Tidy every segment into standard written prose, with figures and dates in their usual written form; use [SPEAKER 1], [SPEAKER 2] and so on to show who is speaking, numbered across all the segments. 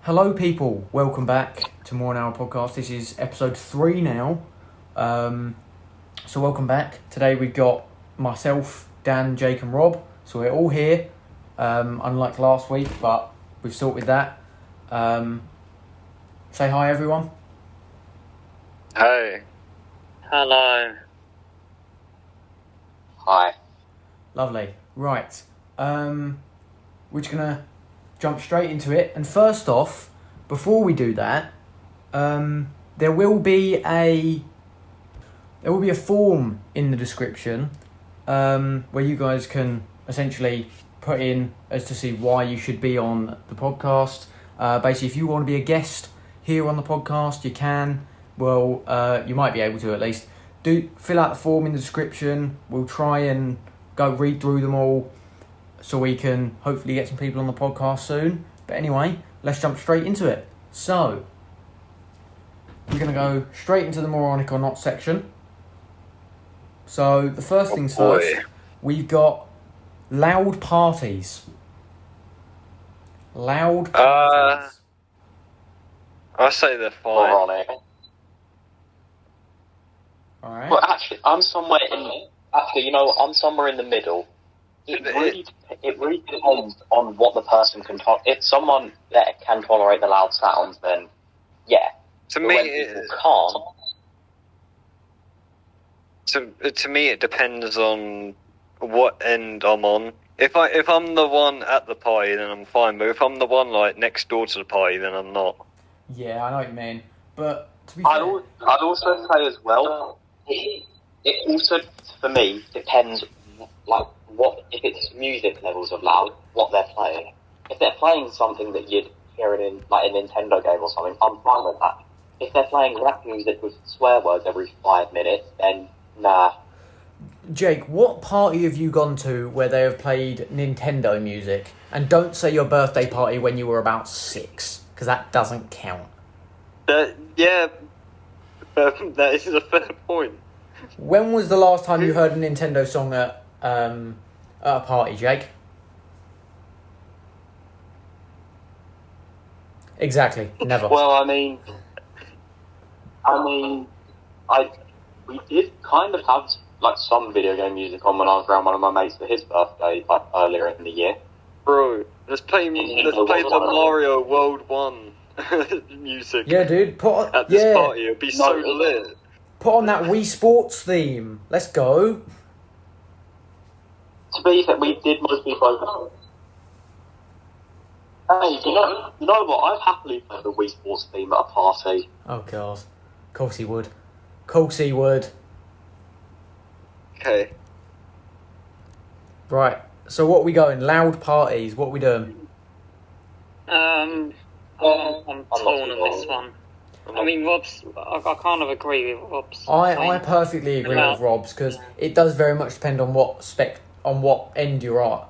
[SPEAKER 1] Hello, people. Welcome back to Moron podcast. This is episode 3 now. So welcome back. Today we've got myself, Dan, Jake, and Rob. So we're all here. Unlike last week, but we've sorted that. Say hi, everyone.
[SPEAKER 2] Hey.
[SPEAKER 3] Hello.
[SPEAKER 2] Hi.
[SPEAKER 1] Lovely. Right. We're just gonna jump straight into it. And first off, before we do that, there will be a form in the description where you guys can essentially put in as to see why you should be on the podcast. Basically, if you want to be a guest here on the podcast, you can. Well, you might be able to at least. Do fill out the form in the description. We'll try and go read through them all so we can hopefully get some people on the podcast soon. But anyway, let's jump straight into it. So, we're going to go straight into the moronic or not section. So, the first things first, we've got loud parties. Loud parties.
[SPEAKER 2] I say they're fine.
[SPEAKER 3] Moronic.
[SPEAKER 1] Alright.
[SPEAKER 3] Well, actually, I'm somewhere in the middle. It really depends on what the person can tolerate. If someone that can tolerate the loud sounds, then yeah.
[SPEAKER 2] To
[SPEAKER 3] But
[SPEAKER 2] me,
[SPEAKER 3] when people can't.
[SPEAKER 2] to me, it depends on what end I'm on. If I'm the one at the party, then I'm fine. But if I'm the one like next door to the party, then I'm not.
[SPEAKER 1] Yeah, I know what you mean. But to be fair,
[SPEAKER 3] I'd also say as well, it also, for me, depends, like, what, if it's music levels of loud, what they're playing. If they're playing something that you'd hear in, like, a Nintendo game or something, I'm fine with that. If they're playing rap music with swear words every 5 minutes, then nah.
[SPEAKER 1] Jake, what party have you gone to where they have played Nintendo music? And don't say your birthday party when you were about 6, because that doesn't count.
[SPEAKER 2] That is a fair point.
[SPEAKER 1] When was the last time you heard a Nintendo song at a party, Jake? Exactly, never.
[SPEAKER 3] Well, we did kind of have, like, some video game music on when I was around one of my mates for his birthday, like, earlier in the year.
[SPEAKER 2] Bro, let's play the Mario World 1 music.
[SPEAKER 1] Yeah, dude.
[SPEAKER 2] At this party, it'd be so lit.
[SPEAKER 1] Put on that Wii Sports theme. Let's go.
[SPEAKER 3] To be fair, we did mostly focus. Hey, you know what? I've happily played the Wii Sports theme at a party.
[SPEAKER 1] Oh, God. Of course he would. Of course he would.
[SPEAKER 2] Okay.
[SPEAKER 1] Right. So what are we going? Loud parties. What are we doing?
[SPEAKER 4] I'm torn on this one. I mean, I kind of agree with Rob's.
[SPEAKER 1] I perfectly agree with Rob's because it does very much depend on what end you're at,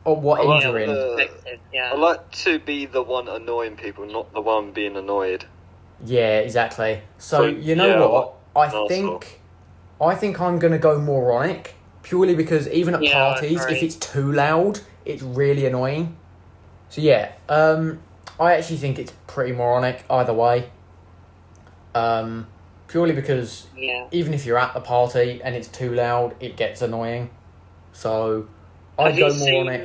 [SPEAKER 1] or what end you're in.
[SPEAKER 4] Yeah.
[SPEAKER 2] I like to be the one annoying people, not the one being annoyed.
[SPEAKER 1] Yeah, exactly. So you know what? I think I'm gonna go moronic purely because even at parties, if it's too loud, it's really annoying. So yeah, I actually think it's pretty moronic either way. Purely because even if you're at the party and it's too loud, it gets annoying. So I'd go moronic.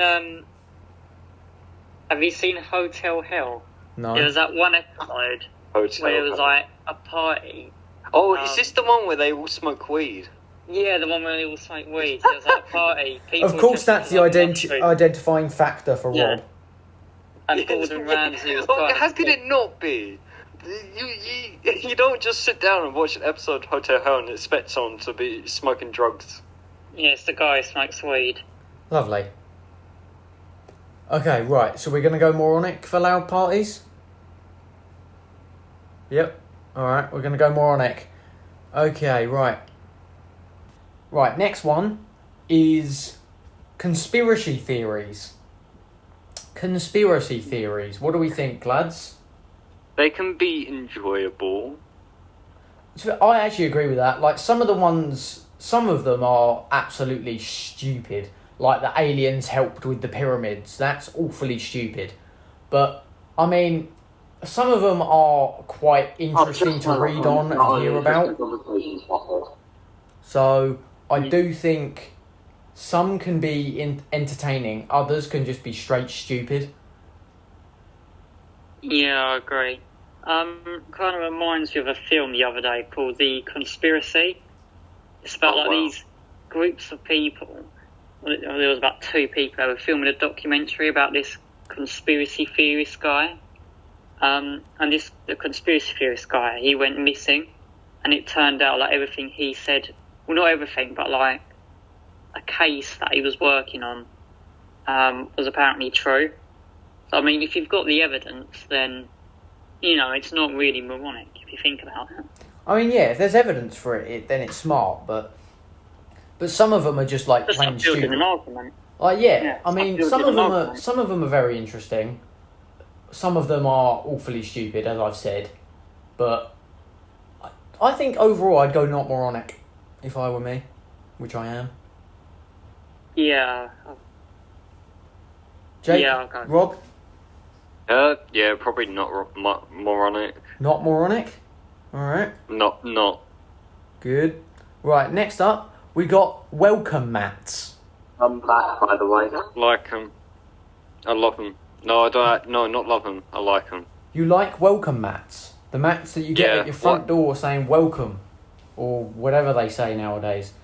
[SPEAKER 4] Have you seen Hotel Hell?
[SPEAKER 1] No.
[SPEAKER 4] There was that one episode where it was like a party.
[SPEAKER 2] Oh, is this the one where they all smoke weed?
[SPEAKER 4] Yeah, the one where they all smoke weed. It was like a party.
[SPEAKER 1] Of course, that's the identifying factor for Rob.
[SPEAKER 4] And Gordon Ramsay was
[SPEAKER 2] How could it not be? You don't just sit down and watch an episode of Hotel Hell and expect someone to be smoking drugs.
[SPEAKER 4] Yeah, it's the guy who smokes weed.
[SPEAKER 1] Lovely. Okay, right. So we're going to go moronic for loud parties? Yep. Alright, we're going to go moronic. Okay, right. Right, next one is conspiracy theories. Conspiracy theories. What do we think, lads?
[SPEAKER 2] They can be enjoyable.
[SPEAKER 1] I actually agree with that. Like, some of them are absolutely stupid. Like, the aliens helped with the pyramids. That's awfully stupid. But, I mean, some of them are quite interesting to read on and hear about. So I do think some can be entertaining, others can just be straight stupid.
[SPEAKER 4] Yeah, I agree. Kind of reminds me of a film the other day called The Conspiracy. It's about these groups of people. There was about 2 people who were filming a documentary about this conspiracy theorist guy. And the conspiracy theorist guy, he went missing, and it turned out like everything he said, well, not everything, but like a case that he was working on was apparently true. So, I mean, if you've got the evidence, then, you know, it's not really moronic if you think about it.
[SPEAKER 1] I mean, yeah, if there's evidence for it, then it's smart, but some of them are just like plain stupid.
[SPEAKER 4] An argument.
[SPEAKER 1] Like, yeah, I mean, some of them are very interesting. Some of them are awfully stupid, as I've said, but I think overall I'd go not moronic if I were me, which I am.
[SPEAKER 4] Yeah.
[SPEAKER 1] Jake,
[SPEAKER 4] yeah, okay.
[SPEAKER 1] Rob?
[SPEAKER 2] Yeah, probably not moronic.
[SPEAKER 1] Not moronic? Alright.
[SPEAKER 2] Not.
[SPEAKER 1] Good. Right, next up, we got welcome mats.
[SPEAKER 3] I'm back, by the way.
[SPEAKER 2] Like them. I love them. No, I don't. No, not love them. I like them.
[SPEAKER 1] You like welcome mats? The mats that you get at your front door saying welcome, or whatever they say nowadays.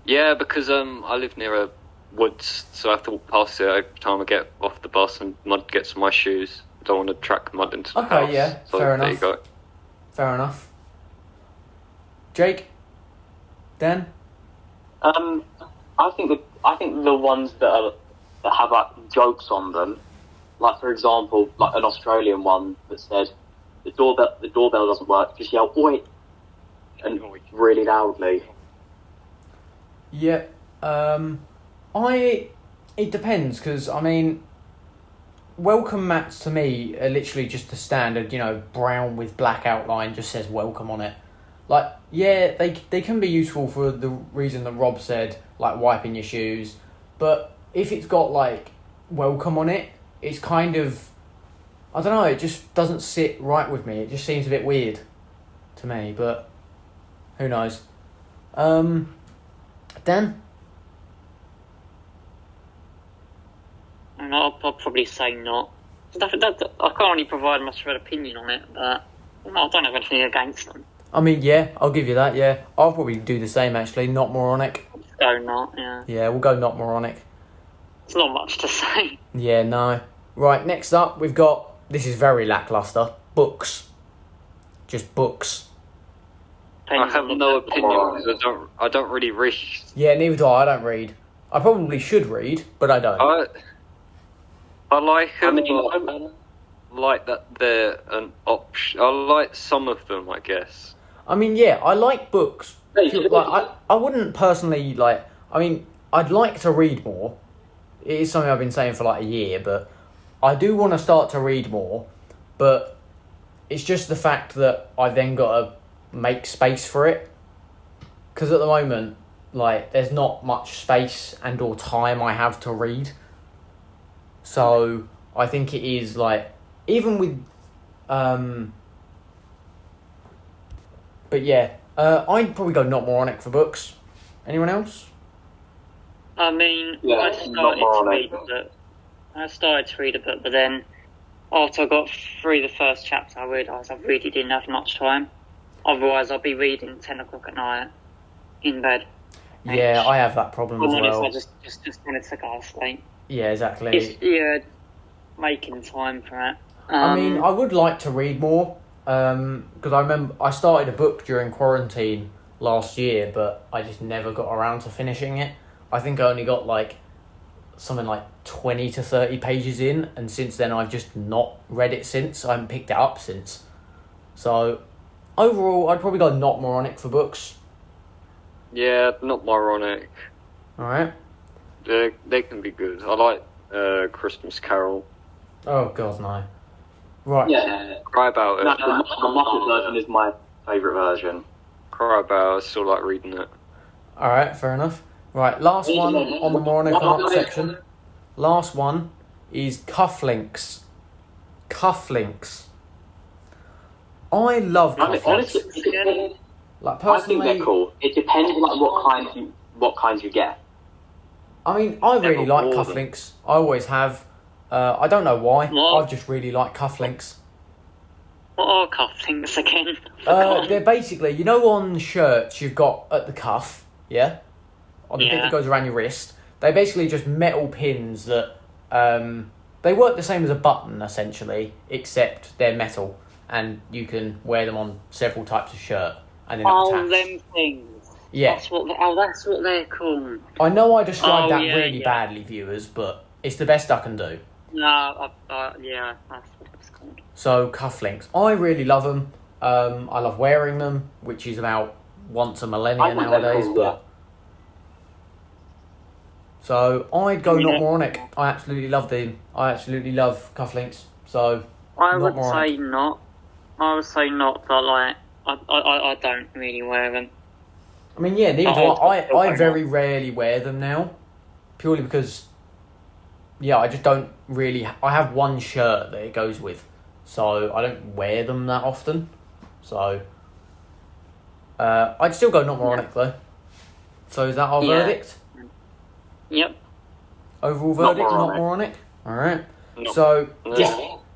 [SPEAKER 2] Yeah, because I live near a woods, so I thought past it every time I get off the bus and mud gets on my shoes. I don't want to track mud into the house.
[SPEAKER 1] Okay, yeah,
[SPEAKER 2] so
[SPEAKER 1] fair
[SPEAKER 2] there
[SPEAKER 1] enough.
[SPEAKER 2] You go.
[SPEAKER 1] Fair enough. Jake? Dan?
[SPEAKER 3] I think the ones that have like jokes on them, like for example, like an Australian one that said the doorbell doesn't work, just yell "Oi!" and really loudly.
[SPEAKER 1] Yeah. It depends, because I mean, welcome mats to me are literally just the standard, you know, brown with black outline, just says welcome on it. Like, yeah, they can be useful for the reason that Rob said, like wiping your shoes, but if it's got like welcome on it, it's kind of, I don't know, it just doesn't sit right with me. It just seems a bit weird to me, but who knows. Dan?
[SPEAKER 4] And I'll probably say not. I can't really provide much of an opinion on it, but I don't have anything against them.
[SPEAKER 1] I mean, yeah, I'll give you that, yeah. I'll probably do the same, actually. Not moronic.
[SPEAKER 4] Go not, yeah.
[SPEAKER 1] Yeah, we'll go not moronic.
[SPEAKER 4] It's not much to say.
[SPEAKER 1] Yeah, no. Right, next up, we've got... This is very lackluster. Books. Just books.
[SPEAKER 2] I have no opinion because I don't really read.
[SPEAKER 1] Yeah, neither do I. I don't read. I probably should read, but I don't.
[SPEAKER 2] I like them, I like that they're an option. I like some of them, I guess.
[SPEAKER 1] I mean, yeah, I like books. Like, I wouldn't personally, like... I mean, I'd like to read more. It is something I've been saying for like a year, but I do want to start to read more, but it's just the fact that I've then got to make space for it. Because at the moment, like, there's not much space and or time I have to read. So I think it is like, even with, but yeah, I'd probably go not moronic for books. Anyone else?
[SPEAKER 4] I mean,
[SPEAKER 3] Yeah,
[SPEAKER 4] I started to read a book, but then after I got through the first chapter, I realised I really didn't have much time. Otherwise, I'd be reading 10 o'clock at night in bed.
[SPEAKER 1] Yeah, I have that problem as well.
[SPEAKER 4] I just wanted to go to sleep.
[SPEAKER 1] Yeah, exactly.
[SPEAKER 4] It's, making time for it.
[SPEAKER 1] I mean, I would like to read more, because I remember I started a book during quarantine last year, but I just never got around to finishing it. I think I only got like something like 20 to 30 pages in, and since then I've just not read it since. I haven't picked it up since. So overall, I'd probably go not moronic for books.
[SPEAKER 2] Yeah, not moronic.
[SPEAKER 1] Alright.
[SPEAKER 2] They can be good. I like Christmas Carol.
[SPEAKER 1] Oh god, no. Right.
[SPEAKER 3] Yeah.
[SPEAKER 2] Cry About It.
[SPEAKER 3] No, the Muppet version is my favourite version.
[SPEAKER 2] Cry About It. I still like reading it.
[SPEAKER 1] Alright, fair enough. Right, last one on the moronic or not section. Last one is cufflinks. Cufflinks. I love cufflinks.
[SPEAKER 3] Honestly,
[SPEAKER 1] like personally,
[SPEAKER 3] I think they're cool. It depends like what kinds you get.
[SPEAKER 1] I mean, I really like cufflinks. I always have. I don't know why.
[SPEAKER 4] What?
[SPEAKER 1] I've just really liked cufflinks.
[SPEAKER 4] What are cufflinks again?
[SPEAKER 1] They're basically, you know, on shirts you've got at the cuff, yeah? On the bit that goes around your wrist. They're basically just metal pins that, they work the same as a button, essentially, except they're metal, and you can wear them on several types of shirt, and then attach.
[SPEAKER 4] Them things.
[SPEAKER 1] Yeah.
[SPEAKER 4] That's what they're called.
[SPEAKER 1] I know I described that really badly, viewers, but it's the best I can do.
[SPEAKER 4] No, yeah, that's what it's called.
[SPEAKER 1] So, cufflinks. I really love them. I love wearing them, which is about once a millennia nowadays, but... So, I'd go not moronic. I absolutely love them. I absolutely love cufflinks. So,
[SPEAKER 4] I would say not. I would say not, but like, I don't really wear them.
[SPEAKER 1] I mean, yeah, neither do I. I very rarely wear them now. Purely because... Yeah, I just don't really... I have one shirt that it goes with. So, I don't wear them that often. So... I'd still go not moronic, though. So, is that our verdict?
[SPEAKER 4] Yep.
[SPEAKER 1] Overall verdict, not moronic? Alright. No. So,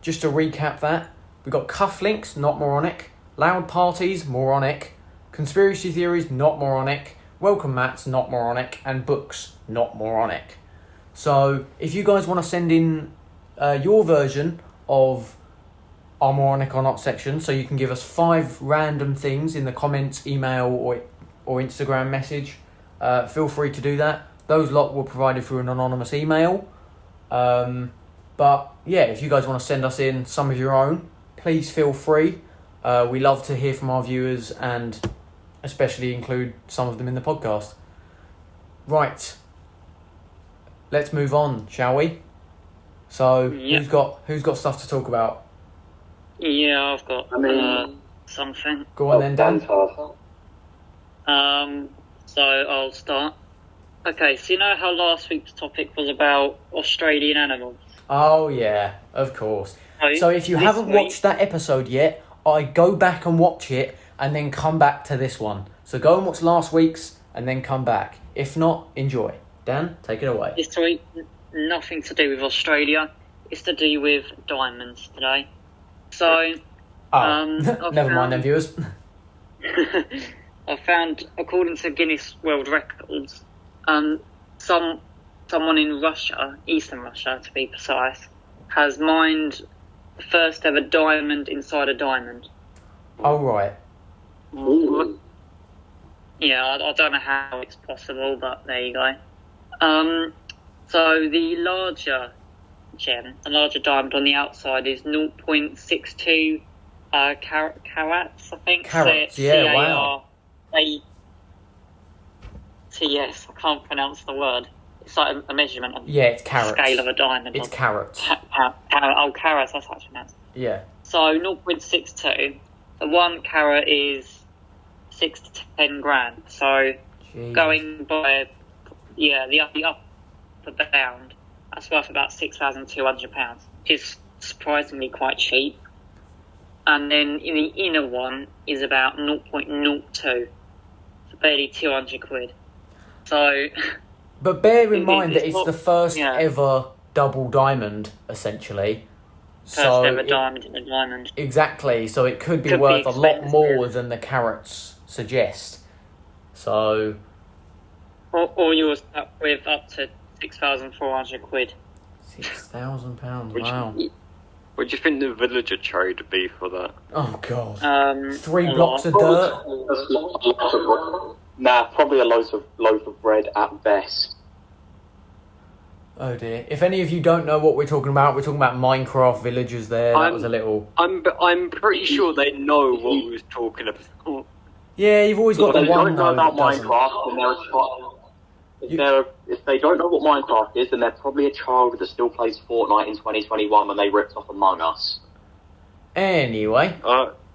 [SPEAKER 1] just to recap that. We've got cufflinks, not moronic. Loud parties, moronic. Conspiracy theories, not moronic. Welcome mats, not moronic. And books, not moronic. So, if you guys want to send in your version of our moronic or not section, so you can give us 5 random things in the comments, email, or Instagram message, feel free to do that. Those lot were provided through an anonymous email. But, yeah, if you guys want to send us in some of your own, please feel free. We love to hear from our viewers and especially include some of them in the podcast. Right. Let's move on, shall we? So, who's got stuff to talk about?
[SPEAKER 4] Yeah, I've got something.
[SPEAKER 1] Go on then, Dan.
[SPEAKER 4] So I'll start. Okay, so you know how last week's topic was about Australian animals?
[SPEAKER 1] Oh, yeah, of course. So if you haven't watched that episode yet, I go back and watch it and then come back to this one. So go and watch last week's and then come back. If not, enjoy. Dan, take it away.
[SPEAKER 4] This week, nothing to do with Australia. It's to do with diamonds today. So,
[SPEAKER 1] never mind then, viewers.
[SPEAKER 4] I found, according to Guinness World Records, someone in Russia, Eastern Russia to be precise, has mined the first ever diamond inside a diamond.
[SPEAKER 1] Oh, right.
[SPEAKER 4] Yeah, I don't know how it's possible, but there you go. So the larger gem, the larger diamond on the outside is 0.62 carats, I think.
[SPEAKER 1] Carats, yeah, wow.
[SPEAKER 4] C-A-R-A-T-S, I can't pronounce the word. It's like a measurement of
[SPEAKER 1] it's carats.
[SPEAKER 4] Scale of a diamond.
[SPEAKER 1] It's carats.
[SPEAKER 4] Carats, that's how it's pronounced.
[SPEAKER 1] Yeah.
[SPEAKER 4] So 0.62, the 1 carat is 6 to 10 grand. So going by the upper bound, that's worth about £6,200, which is surprisingly quite cheap. And then in the inner one is about 0.02, so barely 200 quid. So,
[SPEAKER 1] but bear in mind that it's the first ever double diamond, essentially.
[SPEAKER 4] First ever diamond in a diamond.
[SPEAKER 1] Exactly, so it could be worth a lot more than the carats suggest. So...
[SPEAKER 4] Or yours with up to 6,400 quid.
[SPEAKER 1] £6,000, wow.
[SPEAKER 2] What do you think the villager trade would be for that?
[SPEAKER 1] Oh, God. 3 blocks of dirt?
[SPEAKER 3] Nah, probably a loaf of bread at best.
[SPEAKER 1] Oh, dear. If any of you don't know what we're talking about Minecraft villagers there. That was a little...
[SPEAKER 2] I'm pretty sure they know what we was talking about.
[SPEAKER 1] Yeah, you've always got the one though that doesn't.
[SPEAKER 3] If they don't know what Minecraft is, then they're probably a child that still plays Fortnite in 2021 when they ripped off Among Us.
[SPEAKER 1] Anyway,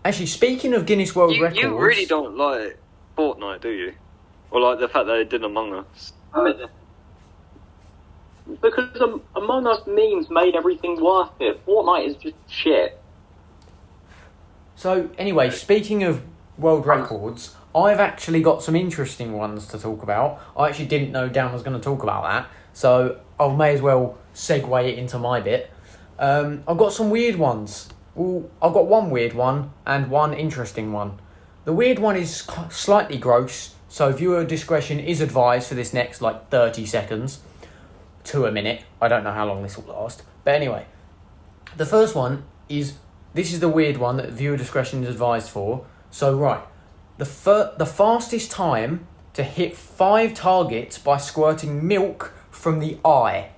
[SPEAKER 1] actually, speaking of Guinness World Records...
[SPEAKER 2] You really don't like Fortnite, do you? Or like the fact that they did Among Us?
[SPEAKER 3] Because Among Us memes made everything worth it. Fortnite is just shit.
[SPEAKER 1] So, anyway, speaking of world records, I've actually got some interesting ones to talk about. I actually didn't know Dan was going to talk about that, so I may as well segue it into my bit. I've got some weird ones. Well, I've got one weird one and one interesting one. The weird one is slightly gross, so viewer discretion is advised for this next, 30 seconds to a minute. I don't know how long this will last. But anyway, the first one is... This is the weird one that viewer discretion is advised for. So, right. The fastest time to hit 5 targets by squirting milk from the eye.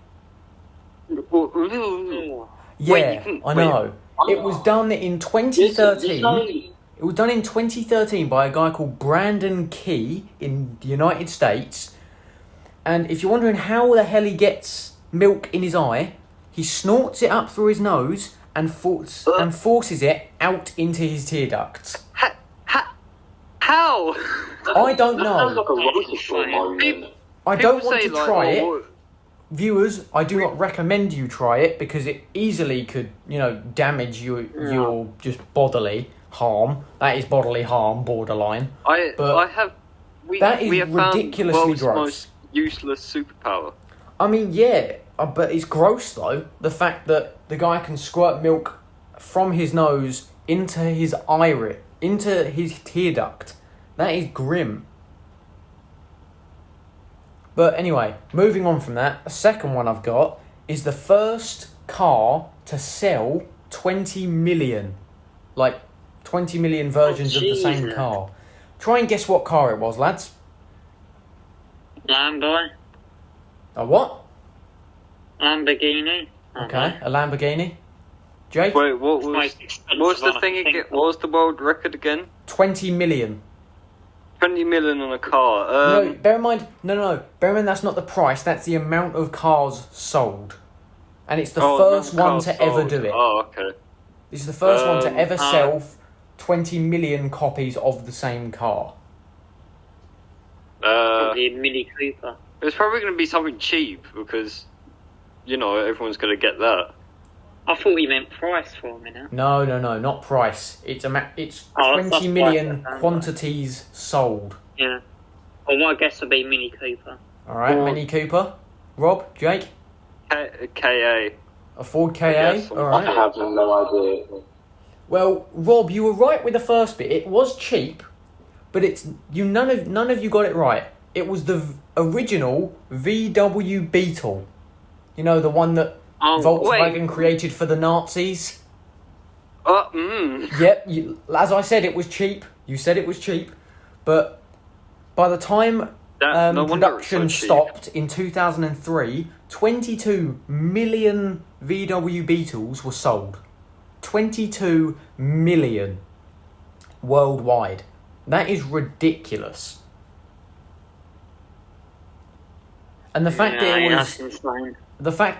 [SPEAKER 1] Yeah, I know. It was done in 2013. It was done in 2013 by a guy called Brandon Key in the United States. And if you're wondering how the hell he gets milk in his eye, he snorts it up through his nose and forces it out into his tear ducts.
[SPEAKER 2] How?
[SPEAKER 1] I don't
[SPEAKER 3] That sounds like
[SPEAKER 1] know.
[SPEAKER 3] a rotor moment.
[SPEAKER 1] I don't want to
[SPEAKER 2] People say,
[SPEAKER 1] try it. Viewers, I do not recommend you try it because it easily could, damage your just bodily harm. That is bodily harm, borderline. We have
[SPEAKER 2] found
[SPEAKER 1] ridiculously
[SPEAKER 2] world's
[SPEAKER 1] gross.
[SPEAKER 2] most useless superpower.
[SPEAKER 1] I mean, yeah, but it's gross though. The fact that the guy can squirt milk from his nose into his iris, into his tear duct. That is grim. But anyway, moving on from that, the second one I've got is the first car to sell 20 million. 20 million versions of the same car. Try and guess what car it was, lads.
[SPEAKER 4] Lambo.
[SPEAKER 1] A what?
[SPEAKER 4] Lamborghini.
[SPEAKER 1] Okay, a Lamborghini. Jake?
[SPEAKER 2] Wait, what was the thing again? What was the world record again?
[SPEAKER 1] 20 million.
[SPEAKER 2] 20 million on a car.
[SPEAKER 1] No, bear in mind, bear in mind that's not the price, that's the amount of cars sold. And it's the first one to ever do it.
[SPEAKER 2] Oh, okay.
[SPEAKER 1] This is the first one to ever sell 20 million copies of the same car.
[SPEAKER 4] Probably a Mini Cooper.
[SPEAKER 2] It's probably going to be something cheap because, everyone's going to get that.
[SPEAKER 4] I thought you meant price for a minute.
[SPEAKER 1] No, not price. It's 20 million quantities sold.
[SPEAKER 4] Yeah. Well, my guess would be Mini Cooper.
[SPEAKER 1] Alright, Mini Cooper. Rob, Jake?
[SPEAKER 2] KA.
[SPEAKER 1] A Ford KA? Alright.
[SPEAKER 3] I have no idea.
[SPEAKER 1] Well, Rob, you were right with the first bit. It was cheap, but none of you got it right. It was the original VW Beetle. The one that Volkswagen created for the Nazis. Yep, as I said, it was cheap. You said it was cheap, but by the time production stopped in 2003, 22 million VW Beetles were sold. 22 million worldwide. That is ridiculous. And the fact that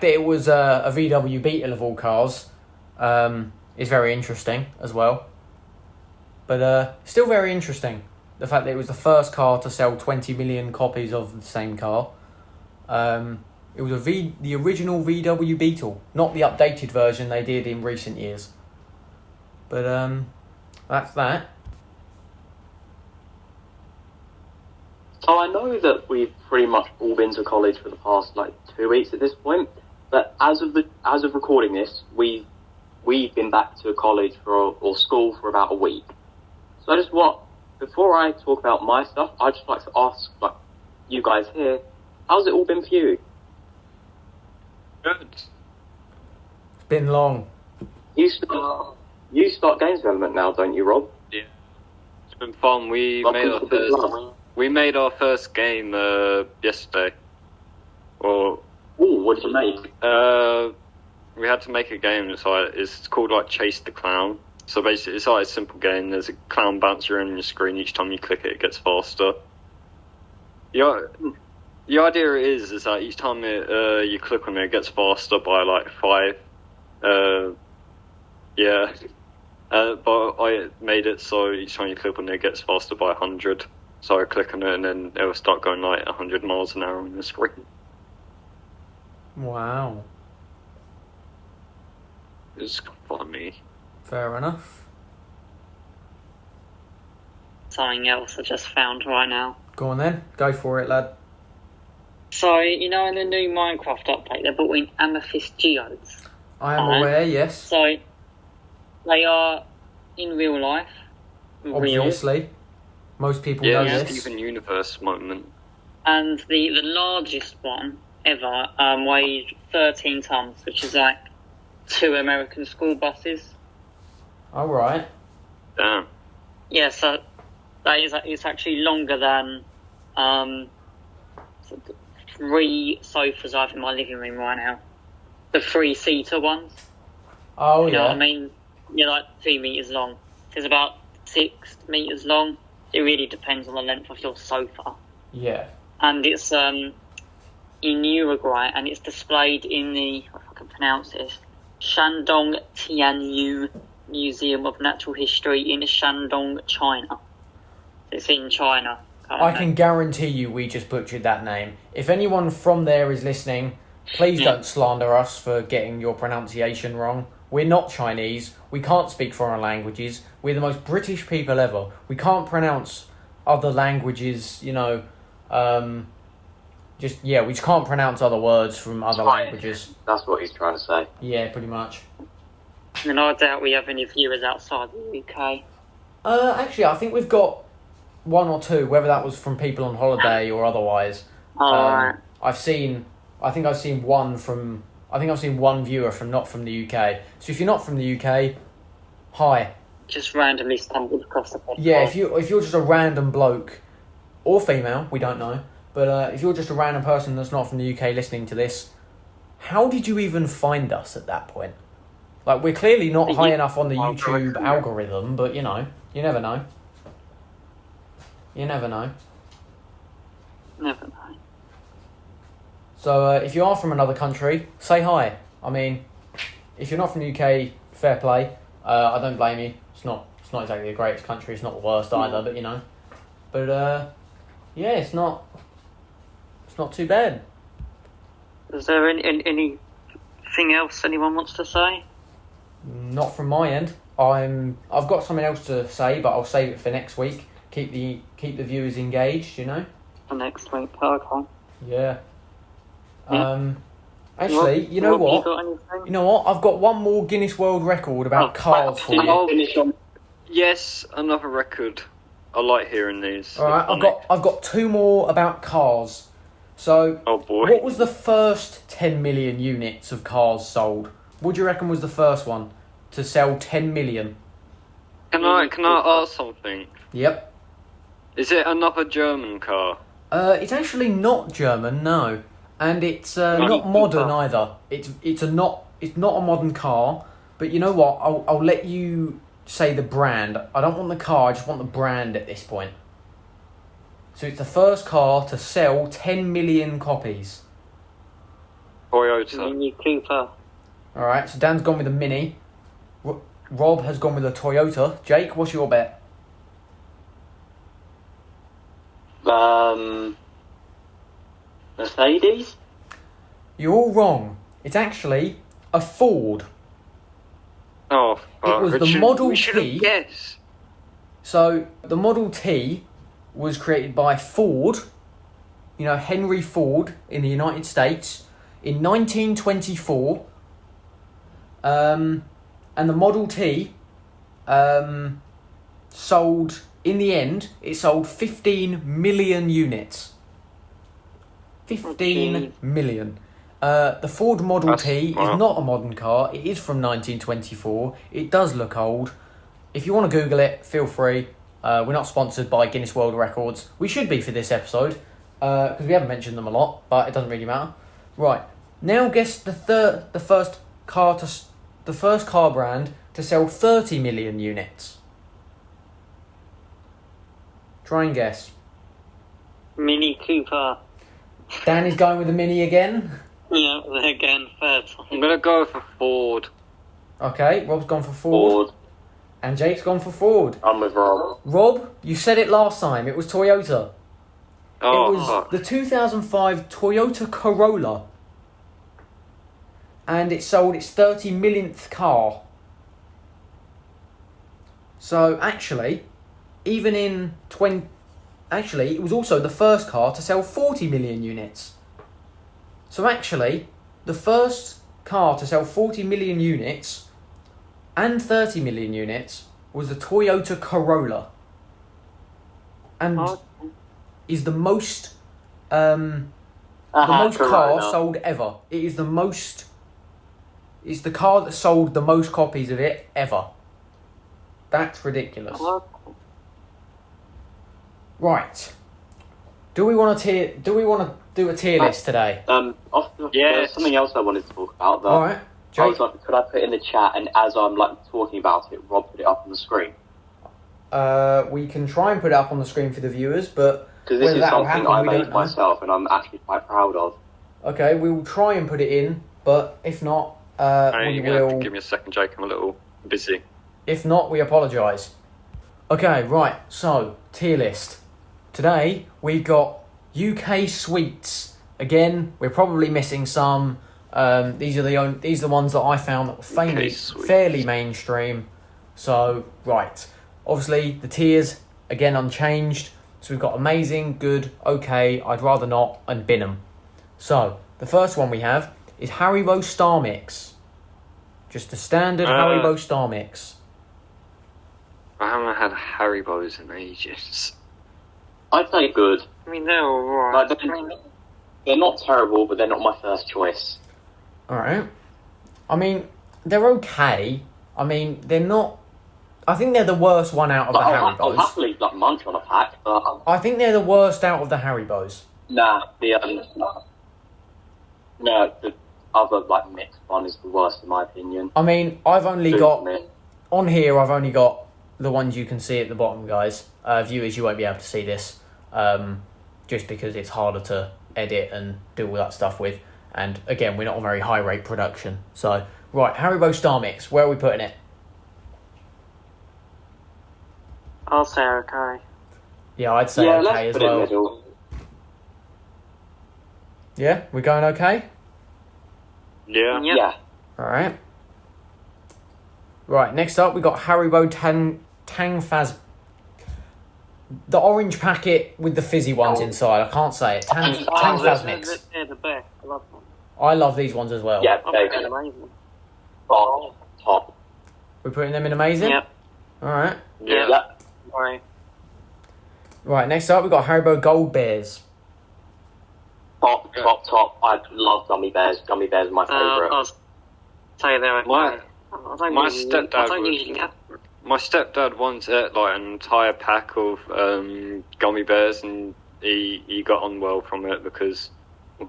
[SPEAKER 1] it was a VW Beetle of all cars is very interesting as well. But still very interesting. The fact that it was the first car to sell 20 million copies of the same car. It was the original VW Beetle, not the updated version they did in recent years. But that's that.
[SPEAKER 3] So I know that we've pretty much all been to college for the past 2 weeks at this point, but as of recording this, we've been back to college or school for about a week. So before I talk about my stuff, I'd just like to ask you guys here, how's it all been for you?
[SPEAKER 2] Good.
[SPEAKER 1] It's been long.
[SPEAKER 3] You start games development now, don't you, Rob?
[SPEAKER 2] Yeah. It's been fun. We made our first game yesterday. Or
[SPEAKER 3] what did you make?
[SPEAKER 2] We had to make a game. It's called Chase the Clown. So basically, it's a simple game. There's a clown bouncer on your screen. Each time you click it, it gets faster. The idea is that each time you click on it, it gets faster by 5. Yeah. But I made it so each time you click on it, it gets faster by 100. So I click on it and then it will start going 100 miles an hour on the screen.
[SPEAKER 1] Wow.
[SPEAKER 2] It's funny.
[SPEAKER 1] Fair enough.
[SPEAKER 4] something else I just found right now.
[SPEAKER 1] Go on then. Go for it, lad.
[SPEAKER 4] So, in the new Minecraft update, they brought in amethyst geodes.
[SPEAKER 1] I am aware, yes.
[SPEAKER 4] So, they are in real life.
[SPEAKER 1] Obviously. Most people know this.
[SPEAKER 2] Steven Universe moment.
[SPEAKER 4] And the largest one ever weighed 13 tons, which is like 2 American school buses.
[SPEAKER 1] All right.
[SPEAKER 2] Damn.
[SPEAKER 4] Yeah, so it's actually longer than 3 sofas I have in my living room right now. The 3-seater ones.
[SPEAKER 1] Oh,
[SPEAKER 4] You know what I mean? Yeah, like 2 meters long. It's about 6 meters long. It really depends on the length of your sofa.
[SPEAKER 1] Yeah.
[SPEAKER 4] And it's in Uruguay, and it's displayed in the, if I can pronounce this, Shandong Tianyu Museum of Natural History in Shandong, China. It's in China.
[SPEAKER 1] I can guarantee you we just butchered that name. If anyone from there is listening, please don't slander us for getting your pronunciation wrong. We're not Chinese. We can't speak foreign languages. We're the most British people ever. We can't pronounce other languages, we just can't pronounce other words from other languages.
[SPEAKER 3] That's what he's trying to say.
[SPEAKER 1] Yeah, pretty much.
[SPEAKER 4] And I doubt we have any viewers outside the UK.
[SPEAKER 1] Actually, I think we've got 1 or 2, whether that was from people on holiday or otherwise.
[SPEAKER 4] Alright.
[SPEAKER 1] I've seen one viewer from not from the UK. So if you're not from the UK, hi.
[SPEAKER 4] Just randomly stumbled across the podcast.
[SPEAKER 1] Yeah, if you're just a random bloke or female, we don't know, but if you're just a random person that's not from the UK listening to this, how did you even find us at that point? Like, we're clearly not high enough on the YouTube algorithm, but you never know. You never know.
[SPEAKER 4] Never know.
[SPEAKER 1] So if you are from another country, say hi. I mean, if you're not from the UK, fair play. I don't blame you. It's not exactly the greatest country. It's not the worst either, but it's not too bad.
[SPEAKER 4] Is there anything else anyone wants to say?
[SPEAKER 1] Not from my end. I've got something else to say, but I'll save it for next week. Keep the viewers engaged,
[SPEAKER 4] For next week, okay.
[SPEAKER 1] Yeah. Actually, you know what? I've got one more Guinness World Record about cars for you.
[SPEAKER 2] Yes, another record. I like hearing these.
[SPEAKER 1] All right, I've got 2 more about cars. So,
[SPEAKER 2] oh boy,
[SPEAKER 1] what was the first 10 million units of cars sold? What do you reckon was the first one to sell 10 million?
[SPEAKER 2] Can I ask something?
[SPEAKER 1] Yep.
[SPEAKER 2] Is it another German car?
[SPEAKER 1] It's actually not German, no, and it's not modern either. It's not a modern car. But you know what? I'll let you say the brand. I don't want the car. I just want the brand at this point. So it's the first car to sell 10 million copies.
[SPEAKER 2] Toyota.
[SPEAKER 4] Mini Cooper.
[SPEAKER 1] All right. So Dan's gone with a Mini. Rob has gone with a Toyota. Jake, what's your bet?
[SPEAKER 3] Mercedes?
[SPEAKER 1] You're all wrong. It's actually a Ford.
[SPEAKER 2] Oh,
[SPEAKER 1] it was the Model T.
[SPEAKER 2] Yes.
[SPEAKER 1] So the Model T was created by Ford, Henry Ford in the United States in 1924. And the Model T sold, in the end, it sold 15 million units. 15 million. The Ford Model T is not a modern car. It is from 1924. It does look old. If you want to Google it, feel free. We're not sponsored by Guinness World Records. We should be for this episode, because we haven't mentioned them a lot, but it doesn't really matter. Right, now guess the first car brand to sell 30 million units. Try and guess.
[SPEAKER 4] Mini Cooper.
[SPEAKER 1] Dan is going with the Mini again.
[SPEAKER 4] Yeah, again, third time.
[SPEAKER 2] I'm gonna go for Ford.
[SPEAKER 1] Okay, Rob's gone for Ford. And Jake's gone for Ford.
[SPEAKER 3] I'm with Rob.
[SPEAKER 1] Rob, you said it last time. It was Toyota.
[SPEAKER 2] Oh,
[SPEAKER 1] it was the 2005 Toyota Corolla. And it sold its 30 millionth car. So, actually, even in 20... Actually, it was also the first car to sell 40 million units. So actually, the first car to sell 40 million units and 30 million units was the Toyota Corolla. And is the most car sold ever. It is the most... It's the car that sold the most copies of it ever. That's ridiculous. Right. Do we want to do a tier list today?
[SPEAKER 3] There's something else I wanted to talk about.
[SPEAKER 1] All right, Jake.
[SPEAKER 3] I was like, could I put it in the chat, and as I'm talking about it, Rob put it up on the screen?
[SPEAKER 1] We can try and put it up on the screen for the viewers, but
[SPEAKER 3] because this is something I made myself, and I'm actually quite proud of.
[SPEAKER 1] Okay, we will try and put it in, but if not, we will.
[SPEAKER 2] Have to give me a second, Jake. I'm a little busy.
[SPEAKER 1] If not, we apologise. Okay, right. So tier list. Today we've got UK sweets. Again, we're probably missing some. These are the ones that I found that were fairly mainstream. So right, obviously the tiers again unchanged. So we've got amazing, good, okay, I'd rather not, and bin 'em. So the first one we have is Haribo Star Mix. Just a standard Haribo Star Mix.
[SPEAKER 2] I haven't had Haribos in ages.
[SPEAKER 3] I'd say good.
[SPEAKER 4] I mean, they're alright.
[SPEAKER 3] They're not terrible, but they're not my first choice.
[SPEAKER 1] Alright. I mean, they're okay. I mean, they're not... I think they're the worst one out of the Haribos.
[SPEAKER 3] I'll happily munch on a pack, but...
[SPEAKER 1] I think they're the worst out of the Haribos.
[SPEAKER 3] Nah, the other, mixed one is the worst in my opinion.
[SPEAKER 1] I mean, I've only got... On here, I've only got the ones you can see at the bottom, guys. Viewers, you won't be able to see this. Just because it's harder to edit and do all that stuff with. And again, we're not a very high rate production. So, right, Haribo Star Mix, where are we putting it?
[SPEAKER 4] I'll say okay.
[SPEAKER 1] Yeah, I'd say okay as well.
[SPEAKER 3] Middle.
[SPEAKER 1] Yeah, we're going okay?
[SPEAKER 2] Yeah.
[SPEAKER 3] Yeah.
[SPEAKER 1] Alright. Right, next up we got Haribo Tang Faz. The orange packet with the fizzy ones inside. I can't say it. Tang Faz Mix.
[SPEAKER 4] They're the best. I love them.
[SPEAKER 1] I love these ones as well.
[SPEAKER 3] Yeah,
[SPEAKER 4] They're amazing.
[SPEAKER 3] Top.
[SPEAKER 1] We're putting them in amazing?
[SPEAKER 4] Yep.
[SPEAKER 1] Alright.
[SPEAKER 2] Yeah.
[SPEAKER 4] Sorry.
[SPEAKER 1] Right, next up we got Haribo Gold Bears.
[SPEAKER 3] Top. I love gummy bears. Gummy bears are my favourite.
[SPEAKER 4] I'll say they're okay.
[SPEAKER 2] My stepdad once ate an entire pack of gummy bears, and he got on well from it because a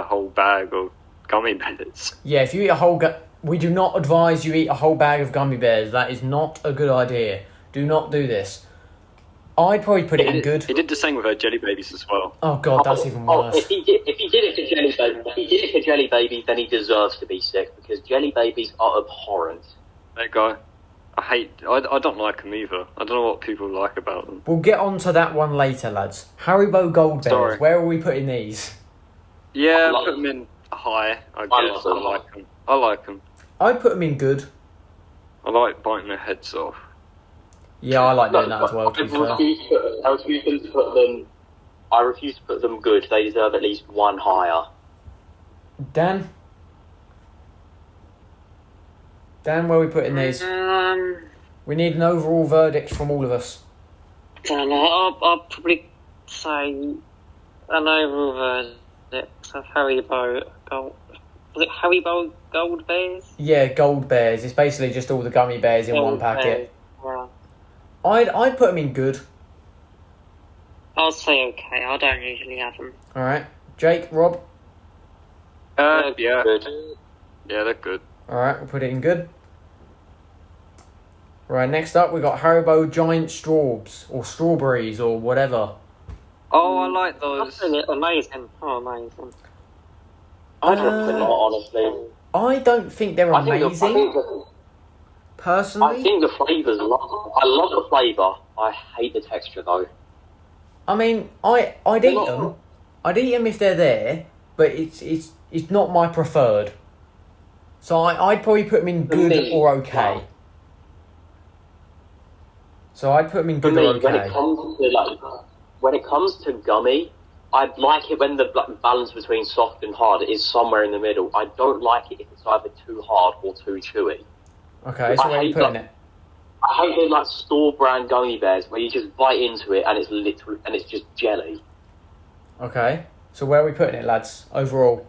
[SPEAKER 2] whole bag of gummy bears.
[SPEAKER 1] Yeah, if you eat a whole... we do not advise you eat a whole bag of gummy bears. That is not a good idea. Do not do this. I'd probably put it in good.
[SPEAKER 2] He did the same with her jelly babies as well.
[SPEAKER 1] Oh god, that's even worse.
[SPEAKER 3] If he did it for jelly babies, then he deserves to be sick because jelly babies are abhorrent.
[SPEAKER 2] That guy, I don't like them either. I don't know what people like about them.
[SPEAKER 1] We'll get on to that one later, lads. Haribo Gold Bears.
[SPEAKER 2] Sorry.
[SPEAKER 1] Where are we putting these?
[SPEAKER 2] Yeah, put them in high. I guess I like them. I like them.
[SPEAKER 1] I'd put them in good.
[SPEAKER 2] I like biting their heads off.
[SPEAKER 1] Yeah, I like doing that as well.
[SPEAKER 3] I refuse to put them good. They deserve at least one higher.
[SPEAKER 1] Dan, where are we putting these? We need an overall verdict from all of us.
[SPEAKER 4] I don't know. I'll probably say an overall verdict of Haribo Gold. Was it Haribo Gold Bears?
[SPEAKER 1] Yeah, Gold Bears. It's basically just all the gummy bears in one packet.
[SPEAKER 4] Yeah.
[SPEAKER 1] I'd put them in good.
[SPEAKER 4] I'll say okay. I don't usually have them.
[SPEAKER 1] All right, Jake, Rob.
[SPEAKER 2] Yeah.
[SPEAKER 3] Good.
[SPEAKER 2] Yeah, they're good.
[SPEAKER 1] All right, we'll put it in good. Right, next up we got Haribo Giant Straws or Strawberries or whatever.
[SPEAKER 2] Oh, I like those.
[SPEAKER 4] Amazing. Oh, amazing.
[SPEAKER 3] I don't know, honestly.
[SPEAKER 1] I don't think they're amazing. Personally,
[SPEAKER 3] I think the flavours. I love the flavour. I hate the texture though.
[SPEAKER 1] I mean, I'd eat them. I'd eat them if they're there, but it's not my preferred. So I'd probably put them in good or okay. So I'd put them in
[SPEAKER 3] For
[SPEAKER 1] good
[SPEAKER 3] me,
[SPEAKER 1] or okay.
[SPEAKER 3] when it comes to gummy, I like it when the balance between soft and hard is somewhere in the middle. I don't like it if it's either too hard or too chewy.
[SPEAKER 1] Okay, so where are you putting it?
[SPEAKER 3] I hate those store brand gummy bears where you just bite into it and it's just jelly.
[SPEAKER 1] Okay, so where are we putting it, lads? Overall,